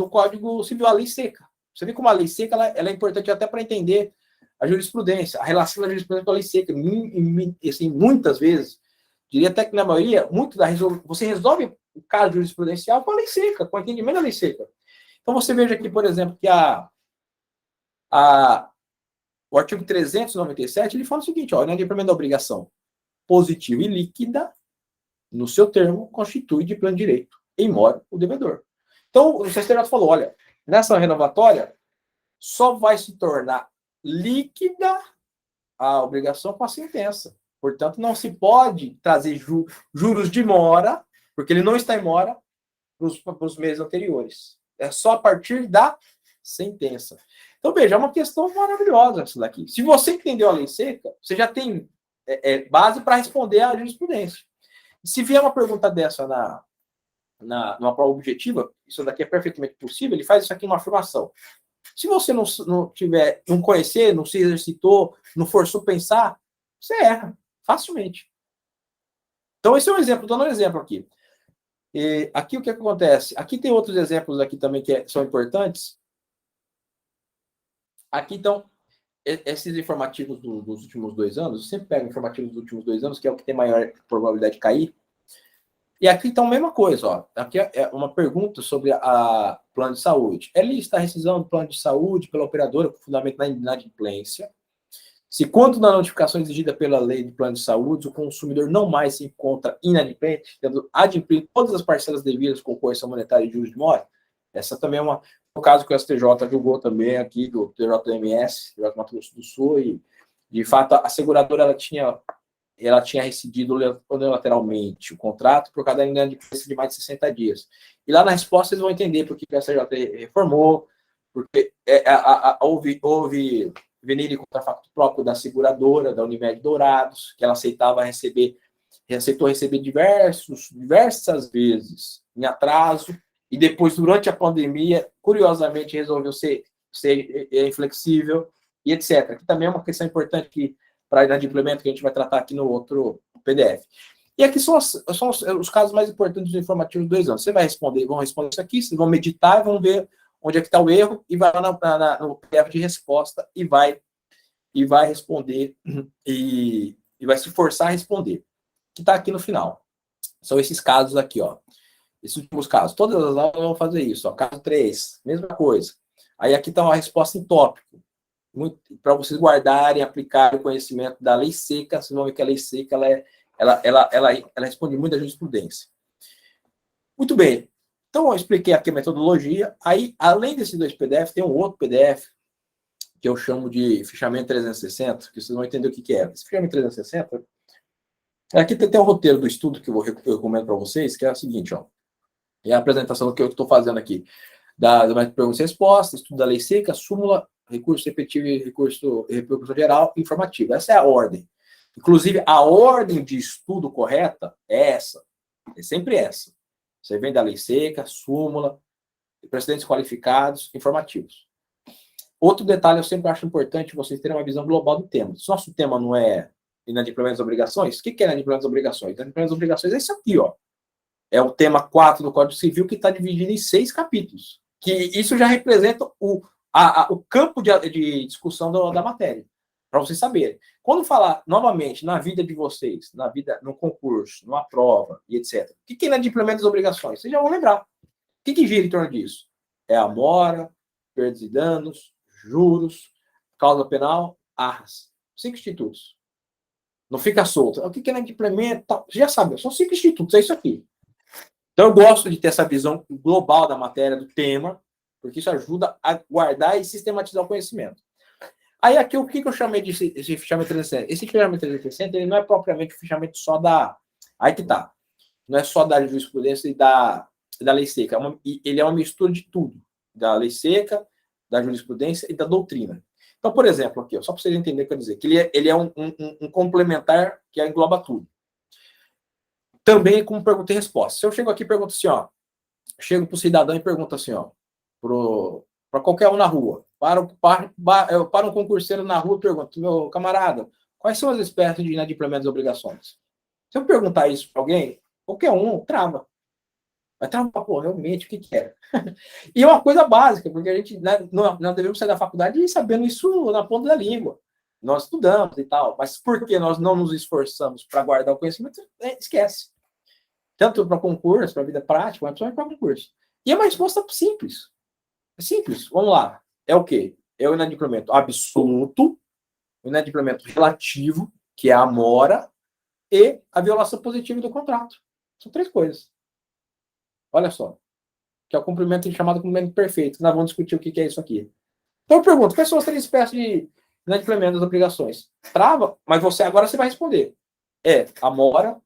Código Civil, a lei seca. Você vê como a lei seca ela é importante até para entender a jurisprudência, a relação da jurisprudência com a lei seca. Assim, muitas vezes, diria até que na maioria, você resolve o caso jurisprudencial com a lei seca, com o entendimento da lei seca. Então você veja aqui, por exemplo, que o artigo 397, ele fala o seguinte, ó, inadimplemento da obrigação positiva e líquida, no seu termo, constitui de pleno direito, em mora o devedor. Então, o STJ falou, olha, nessa renovatória, só vai se tornar líquida a obrigação com a sentença. Portanto, não se pode trazer juros de mora, porque ele não está em mora, para os meses anteriores. É só a partir da sentença. Então, veja, é uma questão maravilhosa isso daqui. Se você entendeu a lei seca, você já tem base para responder à jurisprudência. Se vier uma pergunta dessa numa prova objetiva, isso daqui é perfeitamente possível, ele faz isso aqui uma afirmação. Se você não conhecer, não se exercitou, não forçou pensar, você erra facilmente. Então, esse é um exemplo, estou dando um exemplo aqui. E aqui o que acontece? Aqui tem outros exemplos aqui também que são importantes. Aqui estão esses informativos dos últimos 2 anos. Eu sempre pego informativos dos últimos 2 anos, que é o que tem maior probabilidade de cair. E aqui está a mesma coisa. Ó. Aqui é uma pergunta sobre a plano de saúde. É lista a rescisão do plano de saúde pela operadora com fundamento na inadimplência. Se, quanto da notificação exigida pela lei de plano de saúde, o consumidor não mais se encontra inadimplente, tendo adimplido todas as parcelas devidas com correção monetária e juros de mora, essa também é o caso que o STJ julgou também aqui, do TJMS, do Mato Grosso do Sul, e, de fato, a seguradora ela tinha rescindido unilateralmente o contrato por causa da inadimplência de mais de 60 dias. E lá na resposta vocês vão entender por que o STJ reformou, porque houve venire contrafacto próprio da seguradora, da Unimed Dourados, que ela aceitou receber diversas vezes em atraso, e depois, durante a pandemia, curiosamente, resolveu ser inflexível, e etc. Que também é uma questão importante para inadimplemento, que a gente vai tratar aqui no outro PDF. E aqui são os casos mais importantes do informativo de 2 anos. Você vai responder, vão responder isso aqui, vocês vão meditar e vão ver onde é que está o erro, e vai lá no PDF de resposta e vai responder, e vai se forçar a responder, que está aqui no final. São esses casos aqui, ó. Esses últimos casos. Todas as aulas vão fazer isso, ó. Caso 3, mesma coisa. Aí aqui está uma resposta em tópico, para vocês guardarem, aplicarem o conhecimento da lei seca. Vocês vão ver que a lei seca ela responde muito à jurisprudência. Muito bem. Então, eu expliquei aqui a metodologia. Aí, além desses 2 PDF, tem um outro PDF que eu chamo de fichamento 360, que vocês vão entender o que é. Esse fichamento 360, aqui tem o roteiro do estudo que eu recomendo para vocês, que é o seguinte, ó. É a apresentação do que eu estou fazendo aqui. Da pergunta e resposta, estudo da lei seca, súmula, recurso repetitivo e recurso geral, informativo. Essa é a ordem. Inclusive, a ordem de estudo correta é essa. É sempre essa. Você vem da lei seca, súmula, precedentes qualificados, informativos. Outro detalhe, eu sempre acho importante vocês terem uma visão global do tema. Se nosso tema não é inadimplemento das obrigações, o que é inadimplemento das obrigações? Inadimplemento das obrigações é isso aqui, ó. É o tema 4 do Código Civil, que está dividido em 6 capítulos. Que isso já representa o campo de discussão da matéria, para vocês saberem. Quando falar, novamente, na vida de vocês, na vida, no concurso, numa prova, e etc., o que é inadimplemento das obrigações? Vocês já vão lembrar. O que gira em torno disso? É a mora, perdas e danos, juros, causa penal, arras. 5 institutos. Não fica solto. O que é inadimplemento? Você já sabe, são 5 institutos, é isso aqui. Então, eu gosto de ter essa visão global da matéria, do tema, porque isso ajuda a guardar e sistematizar o conhecimento. Aí, aqui, o que eu chamei de esse fichamento 360? Esse fichamento 360, ele não é propriamente o fichamento só da... Aí que tá. Não é só da jurisprudência e da lei seca. Ele é uma mistura de tudo. Da lei seca, da jurisprudência e da doutrina. Então, por exemplo, aqui, ó, só para vocês entenderem o que eu dizer, que ele é um complementar que engloba tudo. Também como pergunta e resposta. Se eu chego aqui e pergunto assim, ó, chego para o cidadão e pergunto assim, ó, para qualquer um na rua, para um concurseiro na rua, eu pergunto, meu camarada, quais são as espécies de inadimplemento das obrigações? Se eu perguntar isso para alguém, qualquer um trava. Vai travar, pô, realmente, o que é? E é uma coisa básica, porque a gente não devemos sair da faculdade sabendo isso na ponta da língua. Nós estudamos e tal, mas porque nós não nos esforçamos para guardar o conhecimento, esquece. Tanto para concurso, para a vida prática, mas principalmente para concurso. E é uma resposta simples. É simples. Vamos lá. É o quê? É o inadimplemento absoluto, o inadimplemento relativo, que é a mora, e a violação positiva do contrato. São 3 coisas. Olha só. Que é o cumprimento chamado cumprimento perfeito. Nós vamos discutir o que é isso aqui. Então eu pergunto, quais são as 3 espécies de inadimplemento das obrigações? Trava, mas agora você vai responder. É a mora,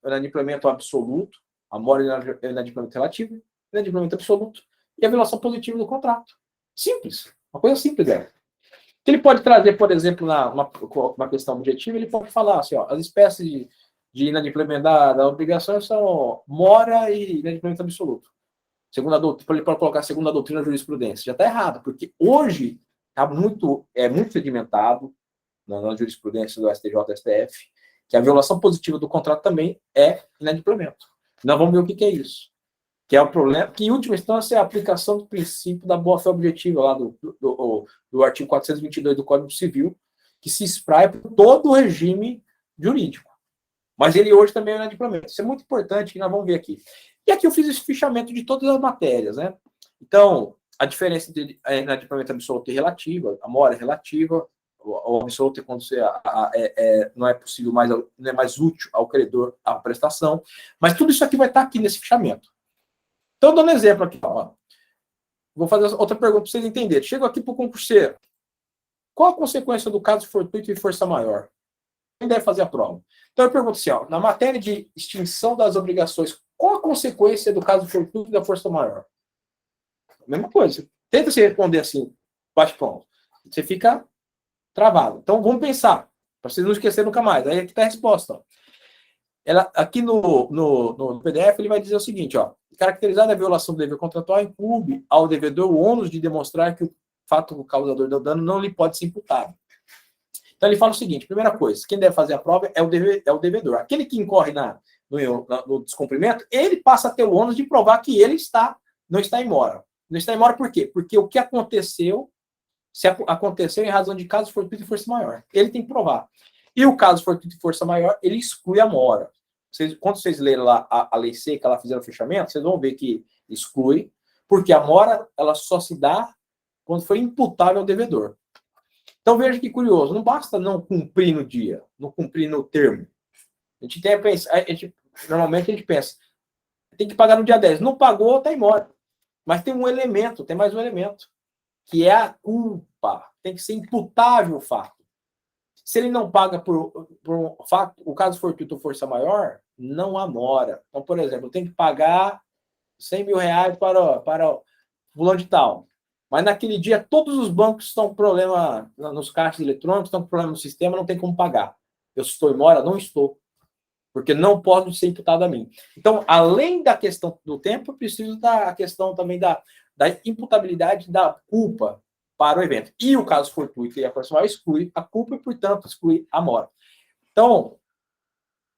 o inadimplemento absoluto, a mora é o inadimplemento relativo, o inadimplemento absoluto e a violação positiva do contrato. Simples. Uma coisa simples, né? Que ele pode trazer, por exemplo, uma questão objetiva, ele pode falar assim, ó, as espécies de inadimplemento da obrigação são mora e inadimplemento absoluto. Segunda doutrina, ele pode colocar segunda doutrina da jurisprudência. Já está errado, porque hoje é muito sedimentado na jurisprudência do STJ e STF, que a violação positiva do contrato também é inadimplemento. Nós vamos ver o que é isso. Que é o problema, que em última instância é a aplicação do princípio da boa-fé objetiva, lá do artigo 422 do Código Civil, que se espraia por todo o regime jurídico. Mas ele hoje também é inadimplemento. Isso é muito importante, que nós vamos ver aqui. E aqui eu fiz esse fichamento de todas as matérias, né? Então, a diferença entre inadimplemento absoluto e relativo, a mora é relativa, o absoluto é quando não é possível mais, não é mais útil ao credor a prestação, mas tudo isso aqui vai estar aqui nesse fichamento. Então, dando um exemplo aqui, ó. Vou fazer outra pergunta para vocês entenderem. Chego aqui para o concurseiro. Qual a consequência do caso fortuito e força maior? Quem deve fazer a prova? Então, eu pergunto assim, ó, na matéria de extinção das obrigações, qual a consequência do caso fortuito e da força maior? Mesma coisa. Tenta se responder assim, bate-pronto. Você fica travado. Então, vamos pensar, para vocês não esquecerem nunca mais. Aí aqui está a resposta. Ó. Aqui no PDF, ele vai dizer o seguinte, ó, caracterizada a violação do dever contratual, incube ao devedor o ônus de demonstrar que o fato causador do dano não lhe pode ser imputado. Então, ele fala o seguinte, primeira coisa, quem deve fazer a prova é o devedor. Aquele que incorre no descumprimento, ele passa a ter o ônus de provar que ele não está em mora. Não está em mora por quê? Porque o que aconteceu, se aconteceu em razão de caso fortuito e força maior. Ele tem que provar. E o caso fortuito e força maior, ele exclui a mora. Quando vocês lerem lá a lei seca, ela fizeram o fechamento, vocês vão ver que exclui, porque a mora, ela só se dá quando foi imputável ao devedor. Então, veja que curioso, não basta não cumprir no dia, não cumprir no termo. Normalmente a gente pensa, Tem que pagar no dia 10. Não pagou, está embora. Mas tem um elemento, tem mais um elemento, que é a culpa. Tem que ser imputável o fato. Se ele não paga por um fato, o caso fortuito ou força maior, não há mora. Então, por exemplo, eu tenho que pagar 100 mil reais para fulano de tal. Mas naquele dia todos os bancos estão com problema nos caixas eletrônicos, estão com problema no sistema, não tem como pagar. Eu estou em mora? Não estou. Porque não pode ser imputado a mim. Então, além da questão do tempo, eu preciso da questão também da imputabilidade da culpa para o evento. E o caso fortuito e a força maior exclui a culpa e, portanto, exclui a mora. Então,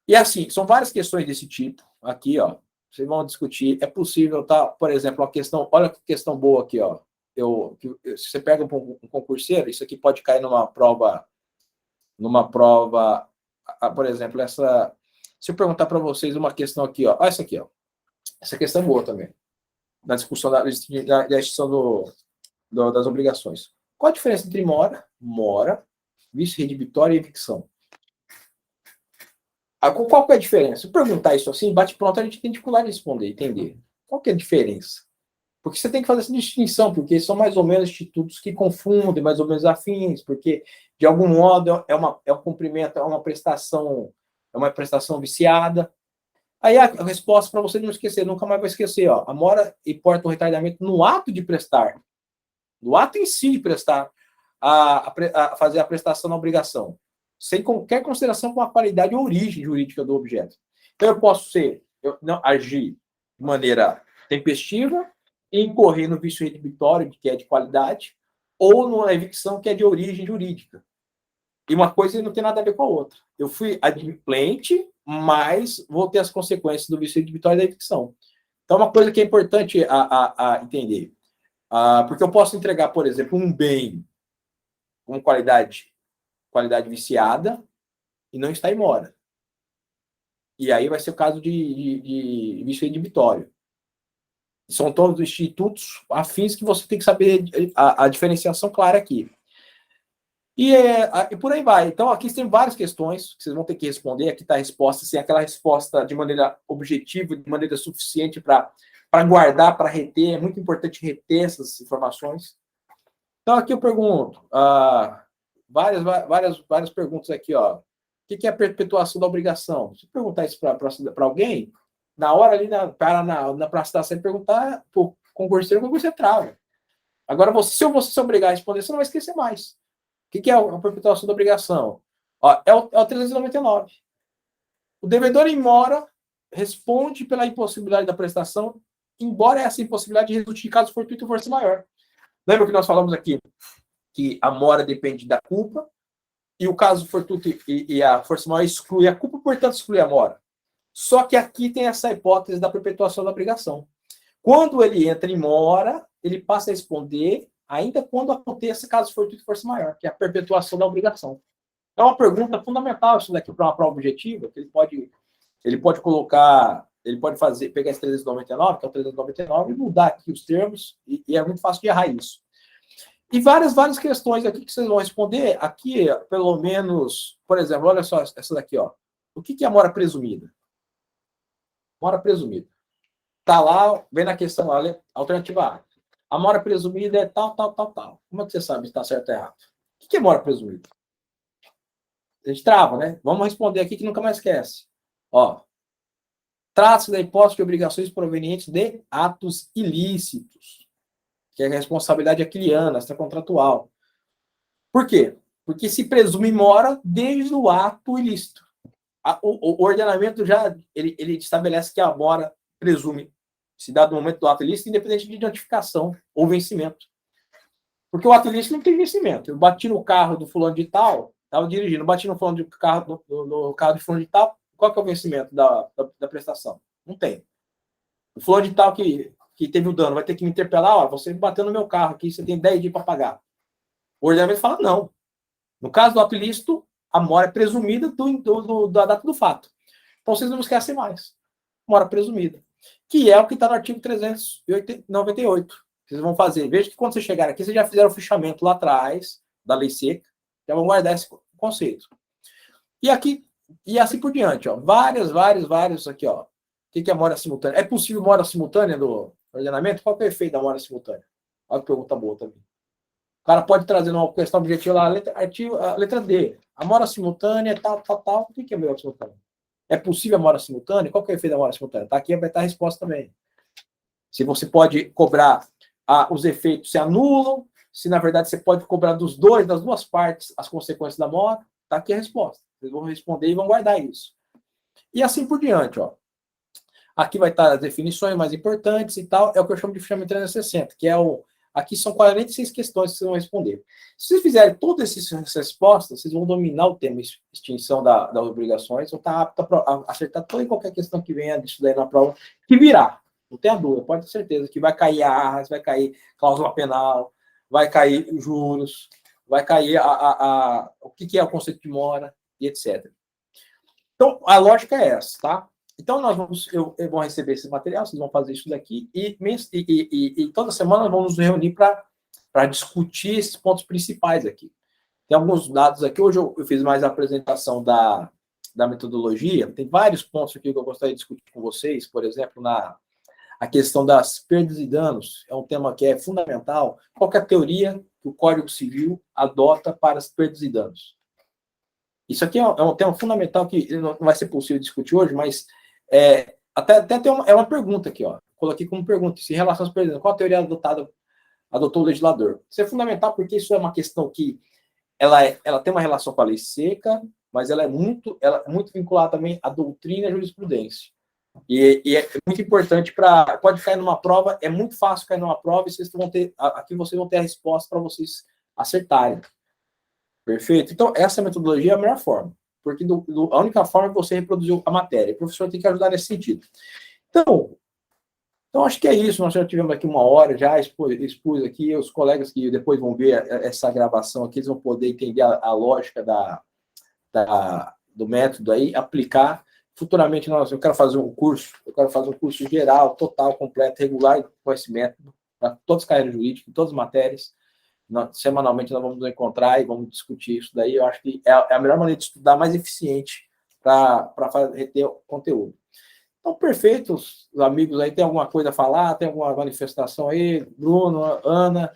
e assim, são várias questões desse tipo. Aqui, ó, vocês vão discutir. É possível, tá? Por exemplo, a questão, olha que questão boa aqui, ó. Se você pega um concurseiro, isso aqui pode cair numa prova, por exemplo, essa. Se eu perguntar para vocês uma questão aqui, ó, olha essa aqui, ó. Essa questão é boa também, na discussão da extinção das obrigações. Qual a diferença entre mora, vício redibitório e evicção? Qual que é a diferença? Se eu perguntar isso assim, bate pronto, a gente tem dificuldade de responder, entender. Qual que é a diferença? Porque você tem que fazer essa distinção, porque são mais ou menos institutos que confundem, mais ou menos afins, porque, de algum modo, é um cumprimento, é uma prestação viciada. Aí a resposta para você não esquecer, nunca mais vai esquecer, ó, a mora importa o retardamento no ato de prestar, no ato em si de prestar, a fazer a prestação na obrigação, sem qualquer consideração com a qualidade ou origem jurídica do objeto. Então eu posso agir de maneira tempestiva, incorrer no vício redibitório, que é de qualidade, ou numa evicção, que é de origem jurídica. E uma coisa não tem nada a ver com a outra. Eu fui adimplente, mas vou ter as consequências do vício redibitório e da evicção. Então, uma coisa que é importante a entender. Porque eu posso entregar, por exemplo, um bem com qualidade viciada e não está em mora. E aí vai ser o caso de vício redibitório. São todos institutos afins que você tem que saber a diferenciação clara aqui. E por aí vai. Então, aqui tem várias questões que vocês vão ter que responder. Aqui está a resposta, assim, aquela resposta de maneira objetiva, de maneira suficiente para guardar, para reter. É muito importante reter essas informações. Então, aqui eu pergunto, várias perguntas aqui, ó. O que é a perpetuação da obrigação? Se perguntar isso para alguém, na hora ali, na praça da Sé, perguntar para o concurseiro, você trava. Agora, se você se obrigar a responder, você não vai esquecer mais. O que é a perpetuação da obrigação? Ó, é o 399. O devedor em mora responde pela impossibilidade da prestação, embora essa impossibilidade resulte de caso fortuito e força maior. Lembra que nós falamos aqui que a mora depende da culpa e o caso fortuito e a força maior exclui a culpa, portanto exclui a mora. Só que aqui tem essa hipótese da perpetuação da obrigação. Quando ele entra em mora, ele passa a responder ainda quando aconteça caso fortuito e força maior, que é a perpetuação da obrigação. É uma pergunta fundamental isso daqui para uma prova objetiva, que ele pode colocar, ele pode pegar esse 399, que é o 399, e mudar aqui os termos, e é muito fácil de errar isso. E várias questões aqui que vocês vão responder. Aqui, pelo menos, por exemplo, olha só essa daqui, ó. O que é a mora presumida? Mora presumida. Está lá, vem na questão lá, alternativa A. A mora presumida é tal. Como é que você sabe se está certo ou errado? O que é mora presumida? A gente trava, né? Vamos responder aqui que nunca mais esquece. Ó, trata-se da hipótese de obrigações provenientes de atos ilícitos, que é a responsabilidade aquiliana, extracontratual. Por quê? Porque se presume mora desde o ato ilícito. O ordenamento já ele estabelece que a mora presume se dá no momento do ato ilícito, independente de notificação ou vencimento. Porque o ato ilícito não tem vencimento. Eu bati no carro do fulano de tal, estava dirigindo, bati no carro do fulano de tal, qual que é o vencimento da prestação? Não tem. O fulano de tal que teve o dano vai ter que me interpelar, ó, você bateu no meu carro aqui, você tem 10 dias para pagar. O ordenamento fala não. No caso do ato ilícito, a mora é presumida da data do fato. Então vocês não esquecem mais. Mora presumida. Que é o que está no artigo 398. Vocês vão fazer. Veja que quando vocês chegarem aqui, vocês já fizeram o fichamento lá atrás da lei seca. Já vão guardar esse conceito. E aqui, e assim por diante, ó. Vários aqui, ó. que é memória simultânea? É possível memória simultânea do ordenamento? Qual que é o efeito da memória simultânea? Olha que pergunta boa também. O cara pode trazer uma questão objetiva lá, a letra D. A memória simultânea, tal. O que é memória simultânea? É possível a memória simultânea? Qual que é o efeito da memória simultânea? Tá aqui, vai estar a resposta também. Se você pode cobrar os efeitos se anulam, se na verdade você pode cobrar das duas partes, as consequências da memória, tá aqui a resposta. Vocês vão responder e vão guardar isso. E assim por diante, ó. Aqui vai estar as definições mais importantes e tal, é o que eu chamo de fichamento 360, que é aqui são 46 questões que vocês vão responder. Se vocês fizerem todas essas respostas, vocês vão dominar o tema extinção das obrigações, vão estar aptos a acertar toda e qualquer questão que venha disso daí na prova, que virá. Não tenha dúvida, pode ter certeza que vai cair arras, vai cair cláusula penal, vai cair juros, vai cair o que é o conceito de mora e etc. Então, a lógica é essa, tá? Então, eu vou receber esse material, vocês vão fazer isso daqui, e toda semana vamos nos reunir para discutir esses pontos principais aqui. Tem alguns dados aqui, hoje eu fiz mais a apresentação da metodologia, tem vários pontos aqui que eu gostaria de discutir com vocês, por exemplo, a questão das perdas e danos, é um tema que é fundamental. Qual é a teoria que o Código Civil adota para as perdas e danos? Isso aqui é um tema fundamental que não vai ser possível discutir hoje, mas até tem uma pergunta aqui, ó. Coloquei como pergunta, se em relação às perdas e danos, qual a teoria adotou o legislador? Isso é fundamental porque isso é uma questão que ela tem uma relação com a lei seca, mas ela é muito vinculada também à doutrina e à jurisprudência. E é muito importante pode cair numa prova, é muito fácil cair numa prova e vocês vão ter a resposta para vocês acertarem. Perfeito? Então, essa metodologia é a melhor forma, porque a única forma é você reproduzir a matéria. O professor tem que ajudar nesse sentido. Então acho que é isso. Nós já tivemos aqui 1 hora, já expus aqui, os colegas que depois vão ver essa gravação aqui, eles vão poder entender a lógica do método aí, aplicar. Futuramente, eu quero fazer um curso geral, total, completo, regular, com esse método, para todas as carreiras jurídicas, todas as matérias. Semanalmente nós vamos nos encontrar e vamos discutir isso daí. Eu acho que é a melhor maneira de estudar, mais eficiente para reter o conteúdo. Então, perfeito, os amigos aí, tem alguma coisa a falar? Tem alguma manifestação aí? Bruno, Ana,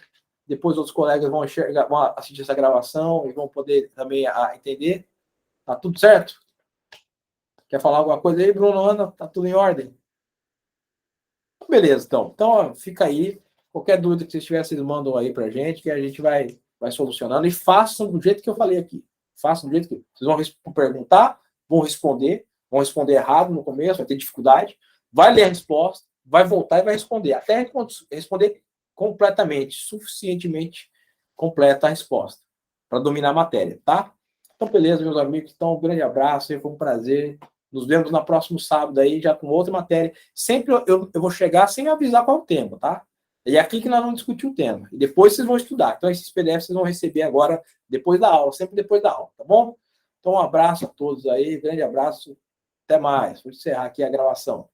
depois outros colegas vão assistir essa gravação e vão poder também entender. Tá tudo certo? Quer falar alguma coisa aí, Bruno, Ana? Tá tudo em ordem? Beleza, então. Então, fica aí. Qualquer dúvida que vocês tiverem, vocês mandam aí pra gente, que a gente vai solucionando. E façam do jeito que eu falei aqui. Façam do jeito que... Vocês vão perguntar, vão responder errado no começo, vai ter dificuldade, vai ler a resposta, vai voltar e vai responder. Até responder completamente, suficientemente completa a resposta, para dominar a matéria, tá? Então, beleza, meus amigos. Então, um grande abraço, foi um prazer. Nos vemos no próximo sábado aí, já com outra matéria. Sempre eu vou chegar sem avisar qual é o tema, tá? E é aqui que nós vamos discutir o tema. E depois vocês vão estudar. Então, esses PDFs vocês vão receber agora, depois da aula, sempre depois da aula, tá bom? Então, um abraço a todos aí, grande abraço. Até mais. Vou encerrar aqui a gravação.